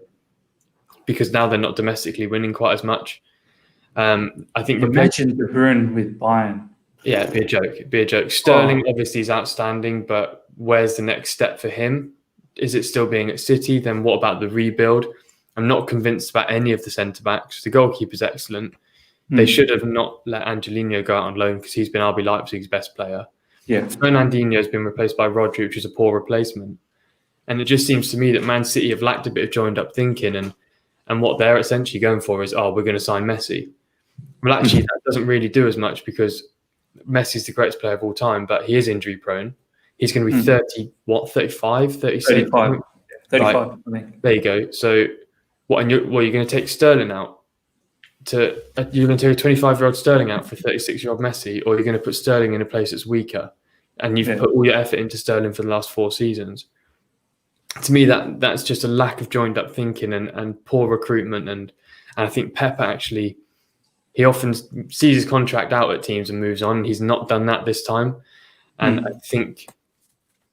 [SPEAKER 2] because now they're not domestically winning quite as much. I think
[SPEAKER 1] imagine De Bruyne with Bayern.
[SPEAKER 2] Yeah, it'd be a joke. It'd be a joke. Sterling obviously is outstanding, but where's the next step for him? Is it still being at City? Then what about the rebuild? I'm not convinced about any of the centre-backs. The goalkeeper's excellent. They should have not let Angelino go out on loan because he's been RB Leipzig's best player.
[SPEAKER 1] Yeah.
[SPEAKER 2] Fernandinho has been replaced by Rodgers, which is a poor replacement. And it just seems to me that Man City have lacked a bit of joined-up thinking, and what they're essentially going for is, we're going to sign Messi. Well, actually, that doesn't really do as much because Messi's the greatest player of all time, but he is injury prone. He's going to be 35, 36?
[SPEAKER 1] 35,
[SPEAKER 2] right.
[SPEAKER 1] I think.
[SPEAKER 2] There you go. So you're going to take Sterling out? You're going to take a 25-year-old Sterling out for 36-year-old Messi, or you're going to put Sterling in a place that's weaker, and you've put all your effort into Sterling for the last 4 seasons. To me, that's just a lack of joined-up thinking and poor recruitment, and I think Pep actually, he often sees his contract out at teams and moves on. He's not done that this time, and I think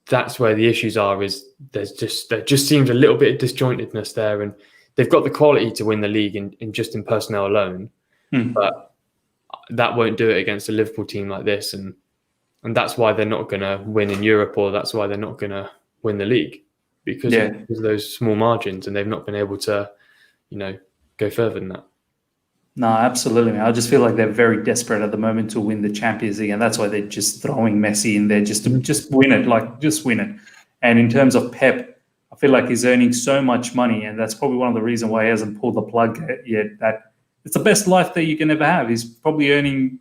[SPEAKER 2] that's where the issues are. Is there just seems a little bit of disjointedness there, and they've got the quality to win the league in personnel alone, but that won't do it against a Liverpool team like this, and that's why they're not going to win in Europe, or that's why they're not going to win the league because of those small margins, and they've not been able to, go further than that.
[SPEAKER 1] No, absolutely, man. I just feel like they're very desperate at the moment to win the Champions League, and that's why they're just throwing Messi in there just to win it, just win it. And in terms of Pep, I feel like he's earning so much money, and that's probably one of the reasons why he hasn't pulled the plug yet. That it's the best life that you can ever have. He's probably earning,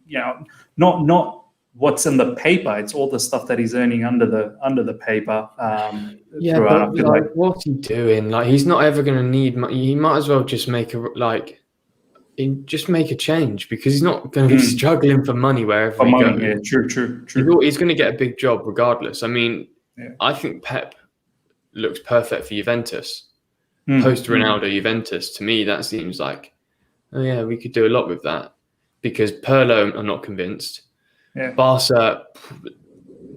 [SPEAKER 1] not what's in the paper. It's all the stuff that he's earning under the paper.
[SPEAKER 2] But what's he doing? Like, he's not ever going to need money. He might as well just make a change because he's not going to be struggling for money wherever he goes.
[SPEAKER 1] Yeah, true.
[SPEAKER 2] He's going to get a big job regardless. I mean, I think Pep looks perfect for Juventus. Post Ronaldo Juventus, to me, that seems like, we could do a lot with that. Because Pirlo, I'm not convinced.
[SPEAKER 1] Yeah.
[SPEAKER 2] Barca,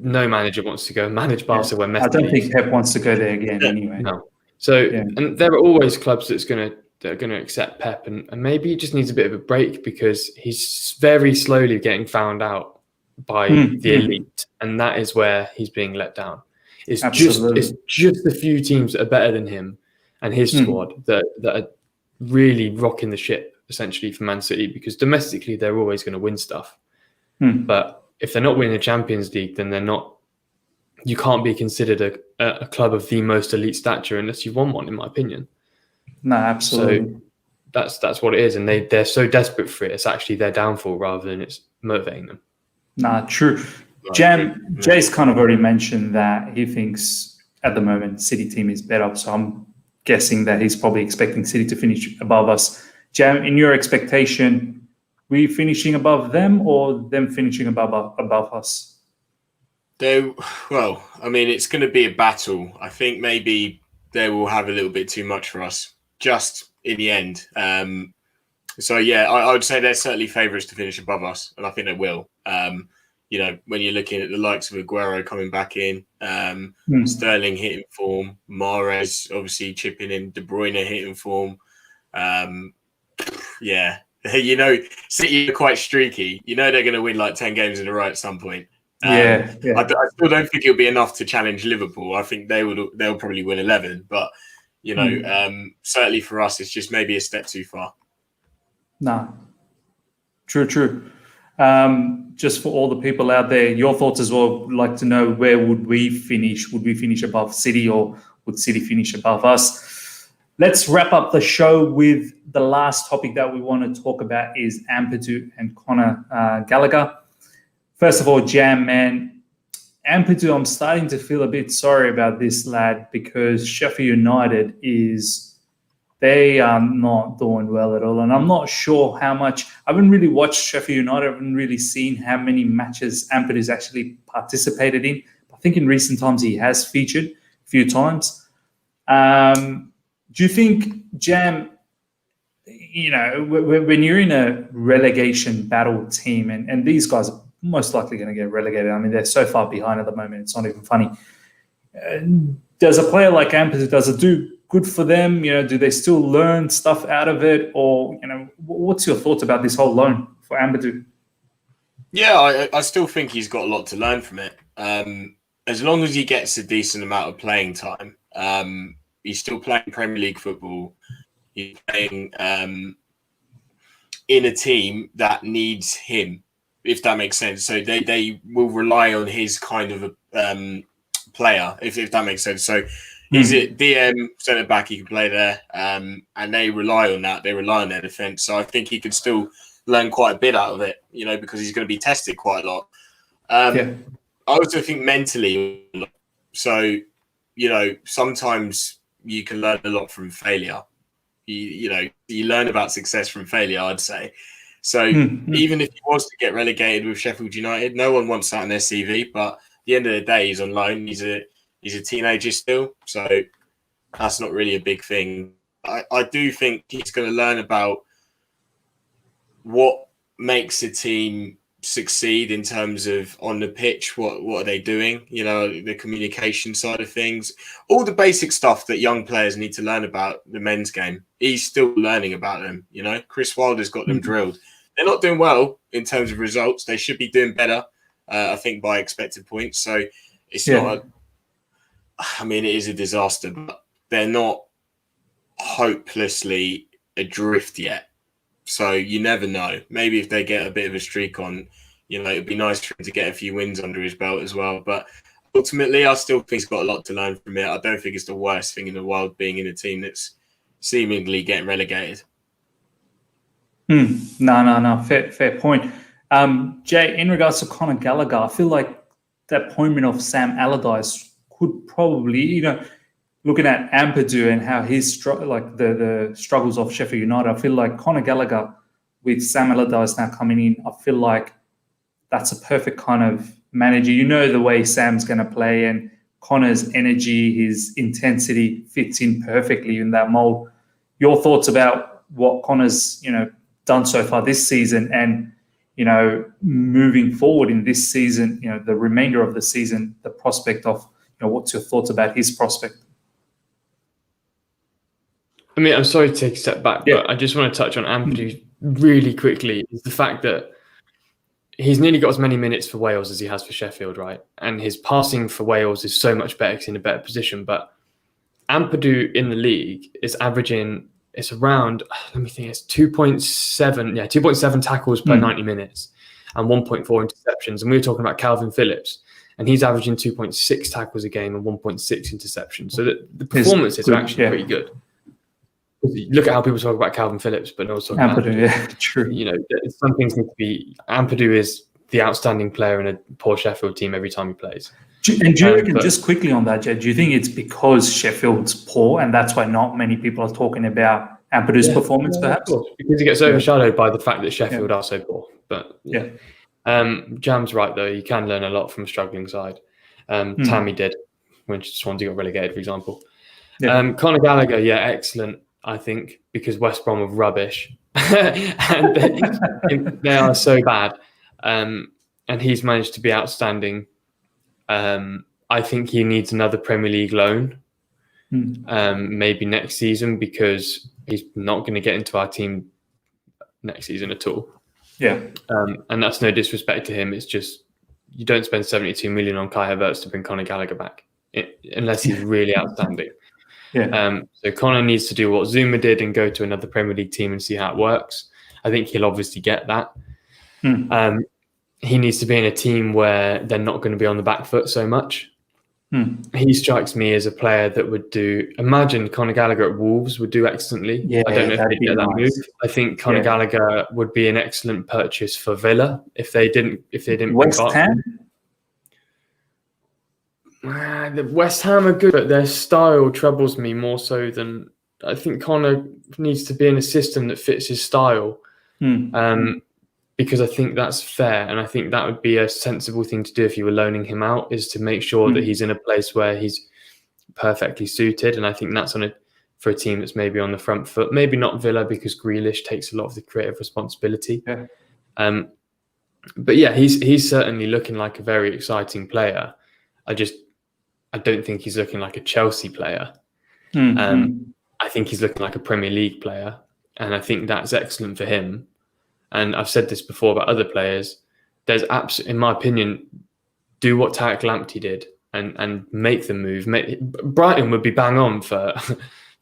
[SPEAKER 2] no manager wants to go manage Barca when Messi.
[SPEAKER 1] I don't think Pep wants to go there again anyway.
[SPEAKER 2] No. So, and there are always clubs that are going to accept Pep, and maybe he just needs a bit of a break because he's very slowly getting found out by the elite, and that is where he's being let down. It's just a few teams that are better than him and his squad that are really rocking the ship essentially for Man City, because domestically they're always going to win stuff. But if they're not winning the Champions League, then they're not. You can't be considered a club of the most elite stature unless you've won one, in my opinion.
[SPEAKER 1] No, absolutely.
[SPEAKER 2] So that's what it is, and they're so desperate for it. It's actually their downfall rather than it's motivating them.
[SPEAKER 1] Nah, true. Jay's kind of already mentioned that he thinks at the moment City team is better, so I'm guessing that he's probably expecting City to finish above us. Jam, in your expectation, we finishing above them or them finishing above us?
[SPEAKER 3] Well, I mean, it's going to be a battle. I think maybe they will have a little bit too much for us just in the end. I would say they're certainly favourites to finish above us, and I think they will. When you're looking at the likes of Aguero coming back in, Sterling hitting form, Mahrez obviously chipping in, De Bruyne hitting form. City are quite streaky. They're going to win like 10 games in a row at some point. I still don't think it'll be enough to challenge Liverpool. I think they'll probably win 11, but certainly for us, it's just maybe a step too far.
[SPEAKER 1] Nah, true. Just for all the people out there, your thoughts as well. I'd like to know, where would we finish? Would we finish above City, or would City finish above us? Let's wrap up the show with the last topic that we want to talk about is Ampadu and Conor Gallagher. First of all, Jam, man, Ampadu, I'm starting to feel a bit sorry about this lad, because Sheffield United they are not doing well at all. And I'm not sure how much. I haven't really watched Sheffield United. I haven't really seen how many matches Ampadu's actually participated in. I think in recent times he has featured a few times. Do you think, Jam, when you're in a relegation battle team, and these guys are most likely going to get relegated. I mean, they're so far behind at the moment, it's not even funny. Does a player like Ampadu, does it do good for them? Do they still learn stuff out of it? Or, what's your thoughts about this whole loan for Ampadu?
[SPEAKER 3] Yeah, I still think he's got a lot to learn from it. As long as he gets a decent amount of playing time, he's still playing Premier League football. He's playing in a team that needs him, if that makes sense. So they will rely on his kind of a player, if that makes sense. So he's a DM centre back, he can play there, and they rely on that. They rely on their defence. So I think he could still learn quite a bit out of it, because he's going to be tested quite a lot. I also think mentally, so sometimes you can learn a lot from failure. You learn about success from failure, I'd say. So even if he was to get relegated with Sheffield United, no one wants that on their CV. But at the end of the day, he's on loan. He's a teenager still, so that's not really a big thing. I do think he's going to learn about what makes a team succeed in terms of on the pitch. What are they doing? The communication side of things, all the basic stuff that young players need to learn about the men's game. He's still learning about them. Chris Wilder's got them drilled. They're not doing well in terms of results. They should be doing better, I think, by expected points. So it's not it is a disaster, but they're not hopelessly adrift yet. So you never know. Maybe if they get a bit of a streak on, it'd be nice for him to get a few wins under his belt as well. But ultimately, I still think he's got a lot to learn from it. I don't think it's the worst thing in the world being in a team that's seemingly getting relegated.
[SPEAKER 1] No. Fair point. Jay, in regards to Conor Gallagher, I feel like the appointment of Sam Allardyce could probably, looking at Ampadu and how he's the struggles of Sheffield United, I feel like Conor Gallagher with Sam Allardyce now coming in, I feel like that's a perfect kind of manager. The way Sam's going to play, and Conor's energy, his intensity fits in perfectly in that mold. Your thoughts about what Conor's, done so far this season, and moving forward in this season, the remainder of the season, the prospect of, what's your thoughts about his prospect?
[SPEAKER 2] I mean, I'm sorry to take a step back, but I just want to touch on Ampadu really quickly. Is the fact that he's nearly got as many minutes for Wales as he has for Sheffield, right? And his passing for Wales is so much better because he's in a better position. But Ampadu in the league is averaging, it's around, let me think, it's 2.7 tackles per 90 minutes and 1.4 interceptions. And we were talking about Calvin Phillips, and he's averaging 2.6 tackles a game and 1.6 interceptions. So the performances are actually pretty good. Look at how people talk about Calvin Phillips, but no one's talking about Ampadu.
[SPEAKER 1] True.
[SPEAKER 2] Some things need to be. Ampadu is the outstanding player in a poor Sheffield team every time he plays.
[SPEAKER 1] Do you reckon, just quickly on that, Jed, do you think it's because Sheffield's poor and that's why not many people are talking about Ampadu's performance, perhaps?
[SPEAKER 2] Because he gets overshadowed by the fact that Sheffield are so poor. But Jam's right, though. You can learn a lot from a struggling side. Tammy did when Swansea got relegated, for example. Conor Gallagher, excellent, I think, because West Brom were rubbish. And they are so bad. And he's managed to be outstanding. I think he needs another Premier League loan, maybe next season, because he's not going to get into our team next season at all. And that's no disrespect to him. It's just you don't spend 72 million on Kai Havertz to bring Conor Gallagher back unless he's really outstanding. So Conor needs to do what Zuma did and go to another Premier League team and see how it works. I think he'll obviously get that. He needs to be in a team where they're not going to be on the back foot so much. He strikes me as a player that would do. Imagine Conor Gallagher at Wolves would do excellently. I don't know if they'd get that move. I think Conor Gallagher would be an excellent purchase for Villa if they didn't.
[SPEAKER 1] West Ham.
[SPEAKER 2] The West Ham are good, but their style troubles me more so than I think Conor needs to be in a system that fits his style. Because I think that's fair, and I think that would be a sensible thing to do if you were loaning him out, is to make sure that he's in a place where he's perfectly suited. And I think that's for a team that's maybe on the front foot. Maybe not Villa, because Grealish takes a lot of the creative responsibility. But yeah, he's certainly looking like a very exciting player. I don't think he's looking like a Chelsea player. I think he's looking like a Premier League player, and I think that's excellent for him. And I've said this before about other players. There's in my opinion, do what Tarek Lamptey did and make the move. Brighton would be bang on for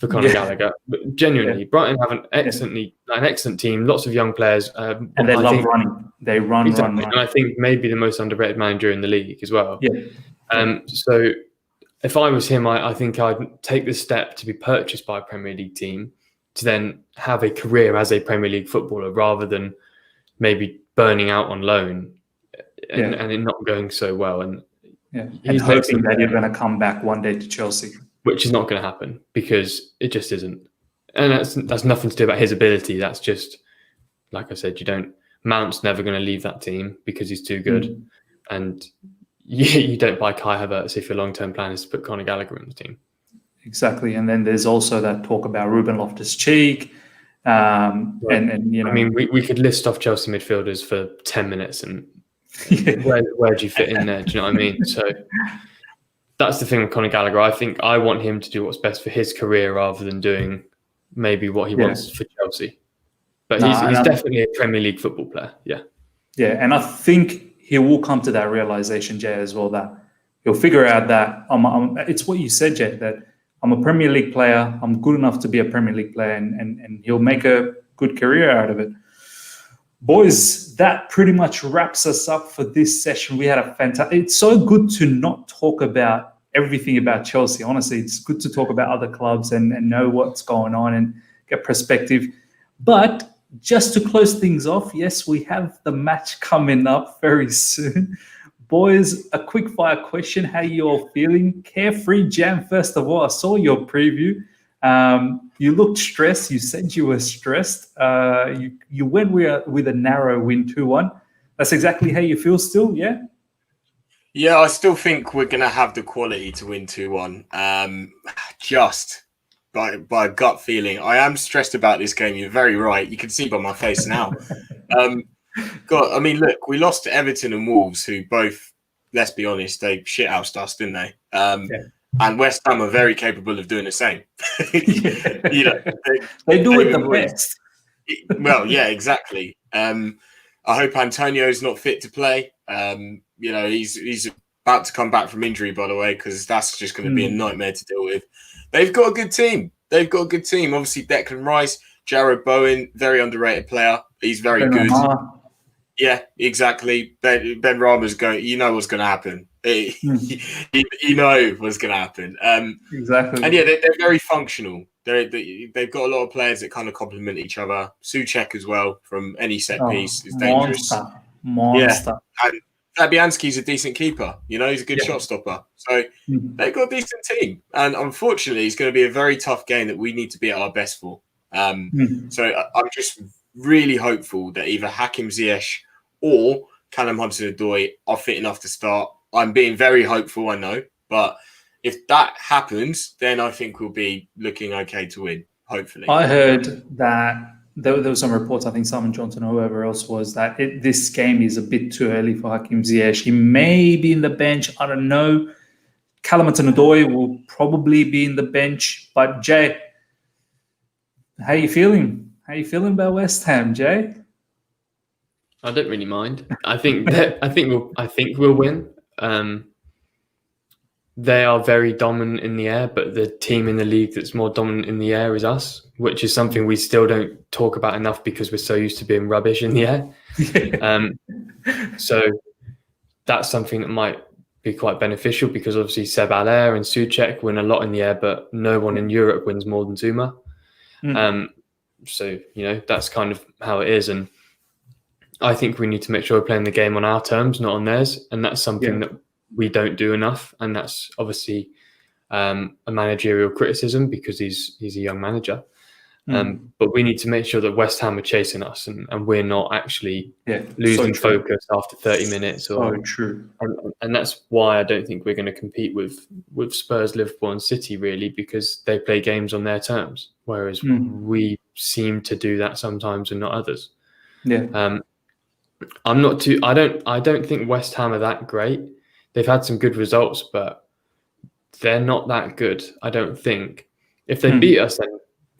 [SPEAKER 2] Conor Gallagher. But genuinely, Brighton have an excellent team, lots of young players,
[SPEAKER 1] and they love running. They run.
[SPEAKER 2] And I think maybe the most underrated manager in the league as well. So if I was him, I think I'd take the step to be purchased by a Premier League team to then have a career as a Premier League footballer rather than maybe burning out on loan and it not going so well. And
[SPEAKER 1] he's hoping that you're going to come back one day to Chelsea.
[SPEAKER 2] Which is not going to happen because it just isn't. And that's nothing to do about his ability. That's just, like I said, Mount's never going to leave that team because he's too good. And you don't buy Kai Havertz if your long-term plan is to put Conor Gallagher in the team.
[SPEAKER 1] Exactly. And then there's also that talk about Ruben Loftus-Cheek. And
[SPEAKER 2] I mean, we could list off Chelsea midfielders for 10 minutes and where do you fit in there? Do you know what I mean? So that's the thing with Conor Gallagher. I think I want him to do what's best for his career rather than doing maybe what he wants for Chelsea. But he's definitely a Premier League football player. Yeah.
[SPEAKER 1] Yeah. And I think he will come to that realization, Jay, as well, that he'll figure out that it's what you said, Jay, that I'm a Premier League player. I'm good enough to be a Premier League player, and he'll make a good career out of it. Boys, that pretty much wraps us up for this session. We had a fantastic. It's so good to not talk about everything about Chelsea. Honestly, it's good to talk about other clubs and know what's going on and get perspective. But just to close things off, yes, we have the match coming up very soon. Boys, a quick fire question. How you all feeling? Carefree Jam, first of all, I saw your preview. You looked stressed. You said you were stressed. You went with a narrow win 2-1. That's exactly how you feel still, yeah?
[SPEAKER 3] Yeah, I still think we're going to have the quality to win 2-1. Just by a gut feeling. I am stressed about this game. You're very right. You can see by my face now. God, I mean, look, we lost to Everton and Wolves, who both, let's be honest, they shithoused us, didn't they? And West Ham are very capable of doing the same.
[SPEAKER 1] They do it the best.
[SPEAKER 3] Well, yeah, exactly. I hope Antonio's not fit to play. He's about to come back from injury, by the way, because that's just going to be a nightmare to deal with. They've got a good team. Obviously, Declan Rice, Jarrod Bowen, very underrated player. He's very good. Yeah, exactly. Ben Rama's going. You know what's going to happen. You know what's going to happen.
[SPEAKER 1] Exactly.
[SPEAKER 3] And yeah, they're very functional. They've got a lot of players that kind of complement each other. Souček as well from any set piece is dangerous.
[SPEAKER 1] Monster.
[SPEAKER 3] Yeah, and Fabianski's a decent keeper. He's a good shot stopper. So they've got a decent team. And unfortunately, it's going to be a very tough game that we need to be at our best for. So I'm just really hopeful that either Hakim Ziyech or Callum Hudson-Odoi are fit enough to start. I'm being very hopeful, I know. But if that happens, then I think we'll be looking okay to win, hopefully.
[SPEAKER 1] I heard that there were some reports, I think Simon Johnson or whoever else was, that this game is a bit too early for Hakim Ziyech. He may be in the bench. I don't know. Callum Hudson-Odoi will probably be in the bench. But Jay, how you feeling? How you feeling about West Ham, Jay?
[SPEAKER 2] I don't really mind. I think we'll win. They are very dominant in the air, but the team in the league that's more dominant in the air is us, which is something we still don't talk about enough because we're so used to being rubbish in the air. So that's something that might be quite beneficial because obviously Seb Allaire and Souček win a lot in the air, but no one in Europe wins more than Zuma. So, that's kind of how it is. And I think we need to make sure we're playing the game on our terms, not on theirs. And that's something that we don't do enough. And that's obviously a managerial criticism because he's a young manager. But we need to make sure that West Ham are chasing us and we're not actually losing focus after 30 minutes.
[SPEAKER 1] True.
[SPEAKER 2] And that's why I don't think we're going to compete with Spurs, Liverpool and City, really, because they play games on their terms, whereas we seem to do that sometimes and not others. I'm not too. I don't think West Ham are that great. They've had some good results, but they're not that good. I don't think. If they beat us,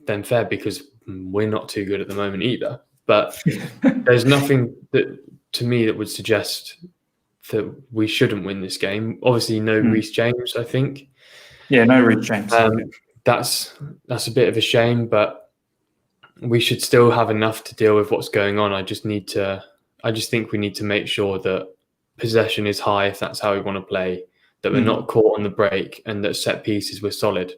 [SPEAKER 2] then fair, because we're not too good at the moment either. But there's nothing that to me that would suggest that we shouldn't win this game. Obviously, no Reece James, I think.
[SPEAKER 1] Yeah, no Reece James.
[SPEAKER 2] That's a bit of a shame, but we should still have enough to deal with what's going on. I just think we need to make sure that possession is high if that's how we want to play, that we're not caught on the break, and that set pieces we're solid.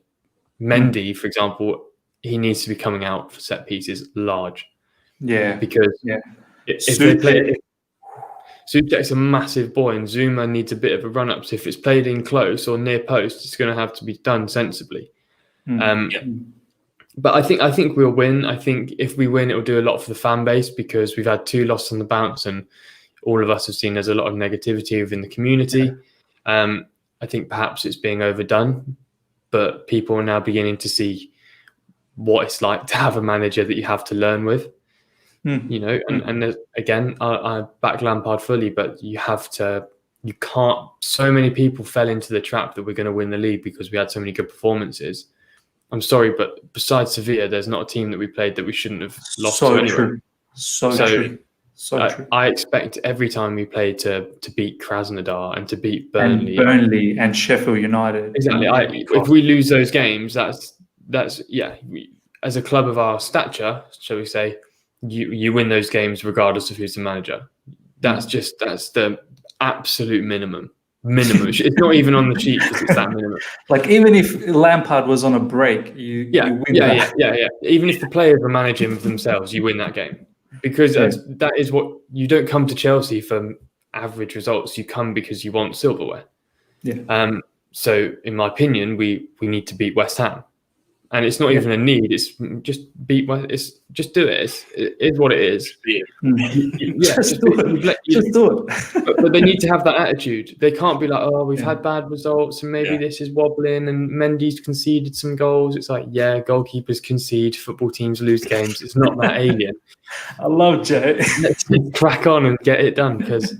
[SPEAKER 2] Mendy, for example, he needs to be coming out for set pieces large.
[SPEAKER 1] Yeah.
[SPEAKER 2] Because if they play, Souček's a massive boy, and Zuma needs a bit of a run up. So if it's played in close or near post, it's going to have to be done sensibly. But I think we'll win. I think if we win, it will do a lot for the fan base, because we've had 2 losses on the bounce, and all of us have seen there's a lot of negativity within the community. I think perhaps it's being overdone, but people are now beginning to see what it's like to have a manager that you have to learn with. And again, I back Lampard fully, but you can't. So many people fell into the trap that we're going to win the league because we had so many good performances. I'm sorry, but besides Sevilla, there's not a team that we played that we shouldn't have lost to anyway.
[SPEAKER 1] True. So true. True.
[SPEAKER 2] I expect every time we play to beat Krasnodar and to beat Burnley.
[SPEAKER 1] And Burnley and Sheffield United.
[SPEAKER 2] Exactly. If we lose those games, that's as a club of our stature, shall we say, you win those games regardless of who's the manager. That's the absolute minimum. It's not even on the sheet because it's that minimum.
[SPEAKER 1] Like, even if Lampard was on a break, you win that.
[SPEAKER 2] Yeah. Even if the players were managing themselves, you win that game. Because that is what you don't come to Chelsea for average results. You come because you want silverware.
[SPEAKER 1] Yeah.
[SPEAKER 2] So in my opinion, we need to beat West Ham. And it's not even a need. It's just beat. It's just do it. It is what it is.
[SPEAKER 1] Just do it.
[SPEAKER 2] But they need to have that attitude. They can't be like, oh, we've had bad results, and maybe this is wobbling, and Mendy's conceded some goals. It's like, goalkeepers concede, football teams lose games. It's not that alien.
[SPEAKER 1] I love Jay.
[SPEAKER 2] Let's crack on and get it done, because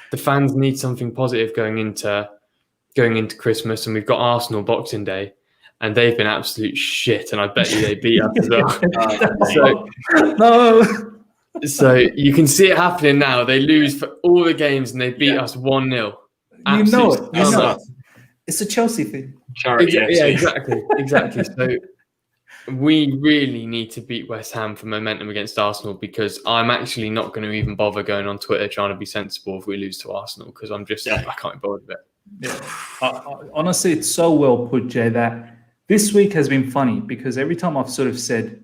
[SPEAKER 2] the fans need something positive going into Christmas, and we've got Arsenal Boxing Day. And they've been absolute shit, and I bet you they beat us as well. So you can see it happening now. They lose for all the games, and they beat us 1-0.
[SPEAKER 1] You know it. It's a Chelsea thing.
[SPEAKER 2] Exactly. So we really need to beat West Ham for momentum against Arsenal, because I'm actually not going to even bother going on Twitter trying to be sensible if we lose to Arsenal, because I'm just I can't be bothered with it.
[SPEAKER 1] Yeah. Honestly, it's so well put, Jay, that this week has been funny, because every time I've sort of said,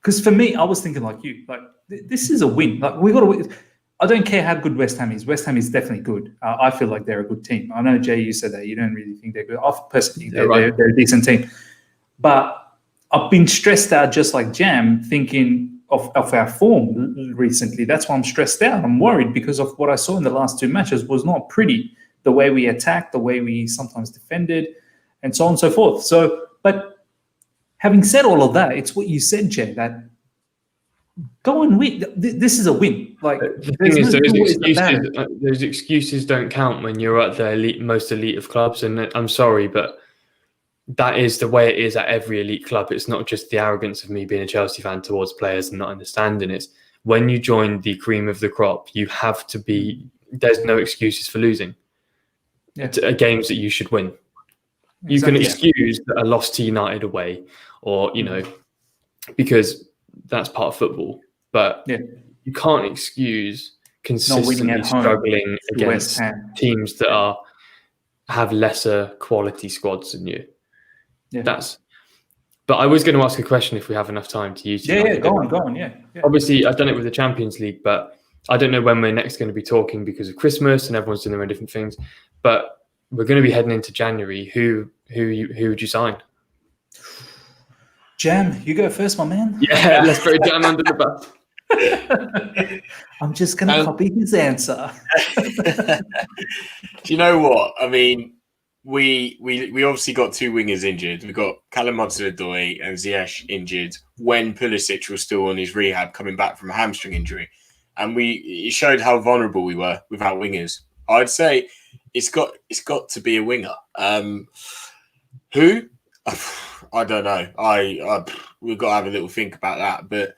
[SPEAKER 1] because for me, I was thinking like you, like this is a win. Like, we got to win. I don't care how good West Ham is. West Ham is definitely good. I feel like they're a good team. I know, Jay, you said that you don't really think they're good. I personally think they're a decent team. But I've been stressed out, just like Jam, thinking of our form recently. That's why I'm stressed out. I'm worried because of what I saw in the last 2 matches was not pretty. The way we attacked, the way we sometimes defended, and so on and so forth. So, but having said all of that, it's what you said, Jay, that go and win. This is a win. Like,
[SPEAKER 2] the thing is, those excuses don't count when you're at the most elite of clubs. And I'm sorry, but that is the way it is at every elite club. It's not just the arrogance of me being a Chelsea fan towards players and not understanding it. When you join the cream of the crop, you have to be. There's no excuses for losing. Games that you should win. You can excuse a loss to United away, or because that's part of football. But you can't excuse consistently struggling against teams that have lesser quality squads than you. But I was going to ask a question if we have enough time to use.
[SPEAKER 1] Go on. Yeah.
[SPEAKER 2] Obviously, I've done it with the Champions League, but I don't know when we're next going to be talking because of Christmas and everyone's doing their own different things. But we're going to be heading into January. Who would you sign?
[SPEAKER 1] Jam, you go first, my man.
[SPEAKER 2] Yeah, let's throw Jam under the bus.
[SPEAKER 1] I'm just going to copy his answer.
[SPEAKER 3] Do you know what? I mean, we obviously got 2 wingers injured. We got Callum Hudson-Odoi and Ziyech injured when Pulisic was still on his rehab, coming back from a hamstring injury. and it showed how vulnerable we were without wingers. I'd say it's got to be a winger. Who? I don't know. We've got to have a little think about that, but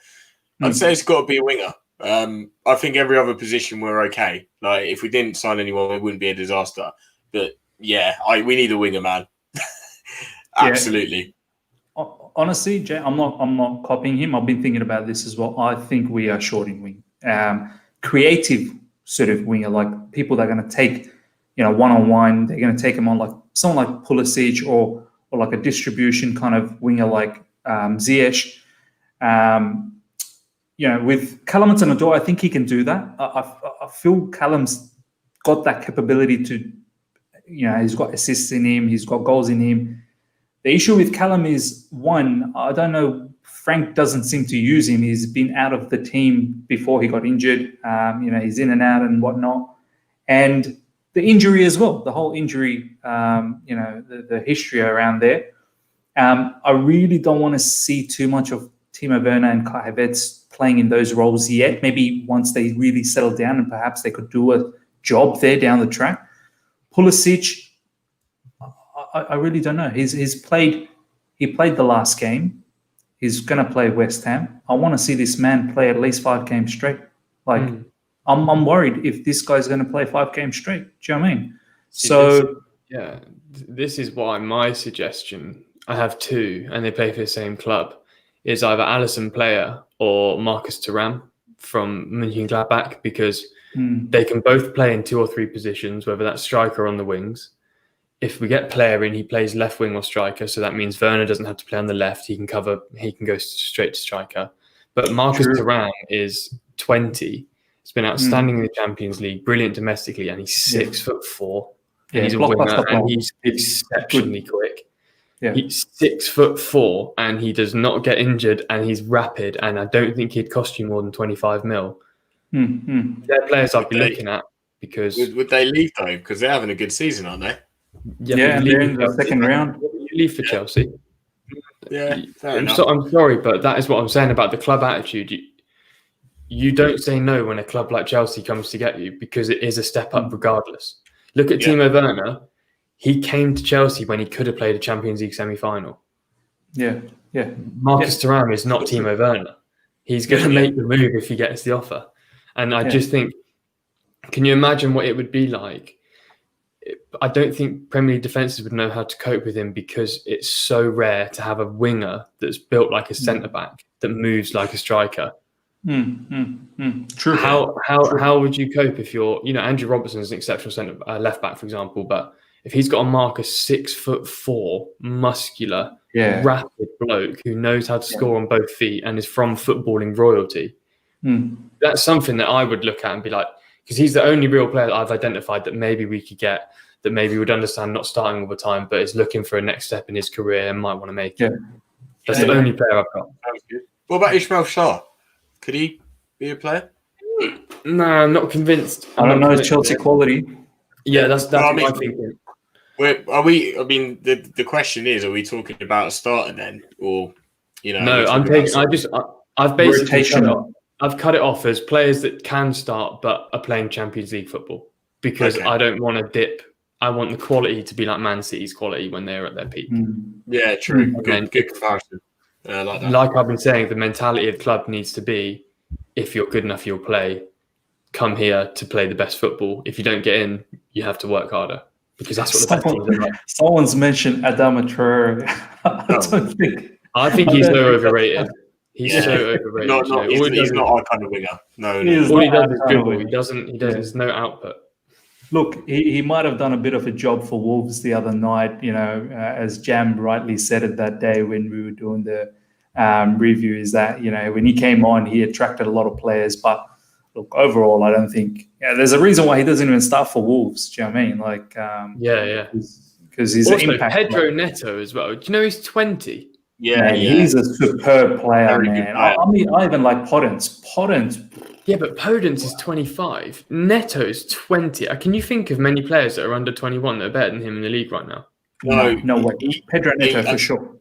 [SPEAKER 3] I'd say it's got to be a winger. I think every other position we're okay. Like if we didn't sign anyone, it wouldn't be a disaster. But yeah, we need a winger, man. Absolutely.
[SPEAKER 1] Yeah. Honestly, Jay, I'm not copying him. I've been thinking about this as well. I think we are short in wing. Creative sort of winger, like people that are going to take, one-on-one. They're going to take him on like someone like Pulisic or like a distribution kind of winger like Ziyech. With Callum Hudson-Odoi, I think he can do that. I feel Callum's got that capability to, he's got assists in him, he's got goals in him. The issue with Callum is, one, I don't know, Frank doesn't seem to use him. He's been out of the team before he got injured. He's in and out and whatnot. And the injury as well, the whole injury, the history around there. I really don't want to see too much of Timo Werner and Kai Havertz playing in those roles yet. Maybe once they really settle down and perhaps they could do a job there down the track. Pulisic, I really don't know. He played the last game. He's going to play West Ham. I want to see this man play at least 5 games straight. I'm worried if this guy's going to play 5 games straight. Do you know what I mean?
[SPEAKER 2] This is why my suggestion, I have 2 and they play for the same club, is either Alisson Player or Marcus Thuram from Mönchengladbach, because they can both play in 2 or 3 positions, whether that's striker or on the wings. If we get Player in, he plays left wing or striker, so that means Werner doesn't have to play on the left. He can go straight to striker. But Marcus Thuram is 20. He's been outstanding in the Champions League, brilliant domestically, and he's 6'4". And he's a winger, and he's exceptionally quick. Yeah. He's 6'4", and he does not get injured, and he's rapid. And I don't think he'd cost you more than 25 mil. They're players I'd be looking at, because
[SPEAKER 3] would they leave though? Because they're having a good season, aren't they?
[SPEAKER 1] Yeah, they're in the second round.
[SPEAKER 2] You leave for Chelsea.
[SPEAKER 3] Yeah,
[SPEAKER 2] I'm sorry, but that is what I'm saying about the club attitude. You don't say no when a club like Chelsea comes to get you, because it is a step up regardless. Look at Timo Werner. He came to Chelsea when he could have played a Champions League semi-final.
[SPEAKER 1] Yeah.
[SPEAKER 2] Marcus Thuram is not Timo Werner. He's going to make the move if he gets the offer. And I just think, can you imagine what it would be like? I don't think Premier League defences would know how to cope with him, because it's so rare to have a winger that's built like a centre-back that moves like a striker.
[SPEAKER 1] True.
[SPEAKER 2] How would you cope if you're, Andrew Robertson is an exceptional left-back, for example, but if he's got a Marcus 6'4", muscular, rapid bloke who knows how to score on both feet and is from footballing royalty, that's something that I would look at and be like, because he's the only real player that I've identified that maybe we could get, that maybe would understand not starting all the time, but is looking for a next step in his career and might want to make it. That's the only player I've got.
[SPEAKER 3] What about Ismail Shah? Could he be a player?
[SPEAKER 2] No, I'm not convinced.
[SPEAKER 1] I don't know his Chelsea quality.
[SPEAKER 2] Yeah, that's what I'm thinking.
[SPEAKER 3] The question is, are we talking about a starter then, or
[SPEAKER 2] No, I've basically I've cut it off as players that can start but are playing Champions League football, because I don't want to dip. I want the quality to be like Man City's quality when they're at their peak.
[SPEAKER 3] Yeah, true. Good comparison. I like that.
[SPEAKER 2] Like I've been saying, the mentality of the club needs to be, if you're good enough, you'll play. Come here to play the best football. If you don't get in, you have to work harder, because that's what the best teams are like.
[SPEAKER 1] Someone's mentioned Adama Traore.
[SPEAKER 2] I think he's so overrated. He's so overrated.
[SPEAKER 3] He's not our kind of winger. No.
[SPEAKER 2] All he does is dribble. He doesn't. There's no output.
[SPEAKER 1] Look, he might have done a bit of a job for Wolves the other night, as Jam rightly said it that day when we were doing the review, is that, when he came on, he attracted a lot of players. But look, overall, I don't think there's a reason why he doesn't even start for Wolves. Do you know what I mean? Like, because he's
[SPEAKER 2] also
[SPEAKER 1] an impact
[SPEAKER 2] Pedro
[SPEAKER 1] player.
[SPEAKER 2] Neto as well. Do you know he's 20?
[SPEAKER 1] Yeah, he's a superb player, man. I even like Podence.
[SPEAKER 2] Yeah, but Podence is 25. Neto is 20. Can you think of many players that are under 21 that are better than him in the league right now?
[SPEAKER 1] No way. Pedro Neto for sure.
[SPEAKER 3] Do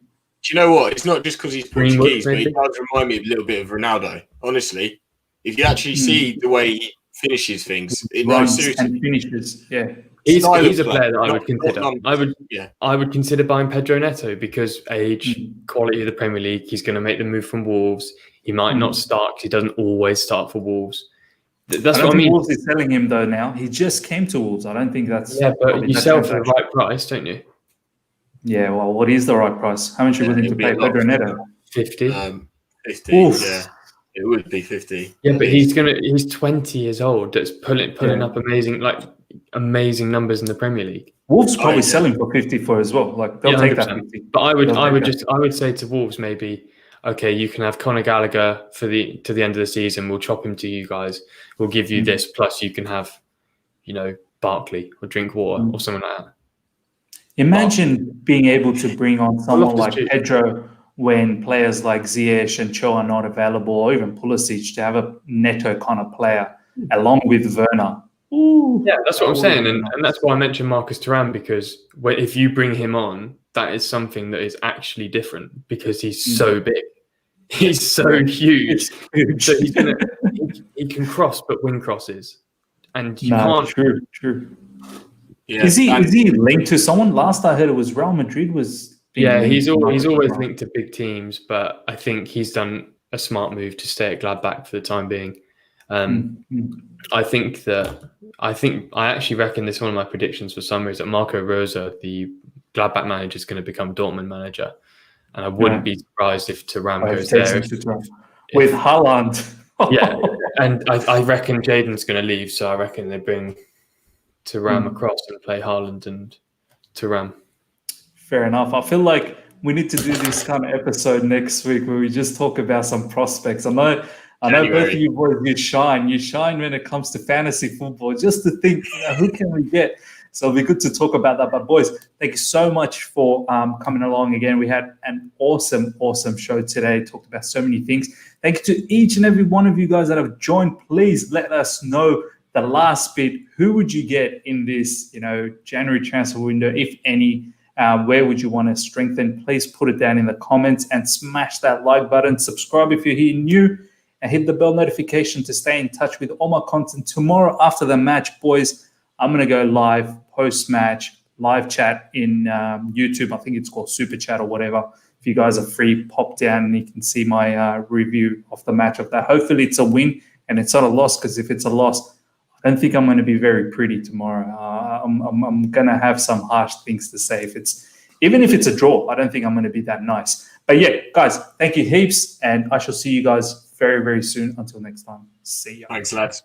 [SPEAKER 3] you know what? It's not just because he's Portuguese, but he does remind me a little bit of Ronaldo. Honestly, If you actually see the way he finishes things,
[SPEAKER 1] Runs and finishes. Yeah.
[SPEAKER 2] He's
[SPEAKER 3] Style
[SPEAKER 2] a
[SPEAKER 3] of play,
[SPEAKER 2] player that I
[SPEAKER 3] not-
[SPEAKER 2] would consider.
[SPEAKER 3] not numbers. Yeah.
[SPEAKER 2] I would consider buying Pedro Neto because age, quality of the Premier League. He's going to make the move from Wolves. He might not start because he doesn't always start for Wolves. That's what I mean.
[SPEAKER 1] Wolves is selling him though now. He just came to Wolves. I don't think that's
[SPEAKER 2] but you sell for the right price, don't you?
[SPEAKER 1] Yeah, well, what is the right price? How much are you willing to pay Pedro Neto?
[SPEAKER 2] 50.
[SPEAKER 3] 50.
[SPEAKER 1] Oof.
[SPEAKER 3] Yeah, it would be 50.
[SPEAKER 2] Yeah, but he's 20 years old. That's pulling up amazing numbers in the Premier League.
[SPEAKER 1] Wolves probably selling for 50 for as well. Like they'll take that 50.
[SPEAKER 2] But I would say to Wolves maybe, okay, you can have Conor Gallagher to the end of the season. We'll chop him to you guys. We'll give you this, plus you can have, Barkley or Drinkwater or something like that.
[SPEAKER 1] Imagine being able to bring on someone like Pedro when players like Ziyech and Cho are not available, or even Pulisic, to have a Neto kind of player along with Werner. Ooh,
[SPEAKER 2] yeah, that's what I'm saying, and that's why I mentioned Marcus Thuram, because if you bring him on, that is something that is actually different because he's so big, he's so huge. So he can cross, but win crosses, and you can't.
[SPEAKER 1] True.
[SPEAKER 3] Yeah.
[SPEAKER 1] Is he linked to someone? Last I heard, it was Real Madrid was.
[SPEAKER 2] He's always linked to big teams, but I think he's done a smart move to stay at Gladbach for the time being. I actually reckon this is one of my predictions for summer is that Marco Rosa, the Gladbach manager, is going to become Dortmund manager, and I wouldn't be surprised if Thuram goes there
[SPEAKER 1] with Haaland.
[SPEAKER 2] Yeah, and I reckon Jadon's going to leave, so I reckon they bring Thuram across and play Haaland and Thuram.
[SPEAKER 1] Fair enough. I feel like we need to do this kind of episode next week where we just talk about some prospects. I know both of you boys, you shine when it comes to fantasy football, just to think, who can we get? So it'll be good to talk about that. But boys, thank you so much for coming along again. We had an awesome show today. Talked about so many things. Thank you to each and every one of you guys that have joined. Please let us know the last bit. Who would you get in this, January transfer window, if any? Where would you want to strengthen? Please put it down in the comments and smash that like button. Subscribe if you're here new. And hit the bell notification to stay in touch with all my content. Tomorrow after the match, boys, I'm going to go live post-match, live chat in YouTube. I think it's called Super Chat or whatever. If you guys are free, pop down and you can see my review of the match of that. Hopefully it's a win and it's not a loss, because if it's a loss, I don't think I'm going to be very pretty tomorrow. I'm going to have some harsh things to say. Even if it's a draw, I don't think I'm going to be that nice. But yeah, guys, thank you heaps. And I shall see you guys very, very soon. Until next time. See ya.
[SPEAKER 3] Thanks, lads.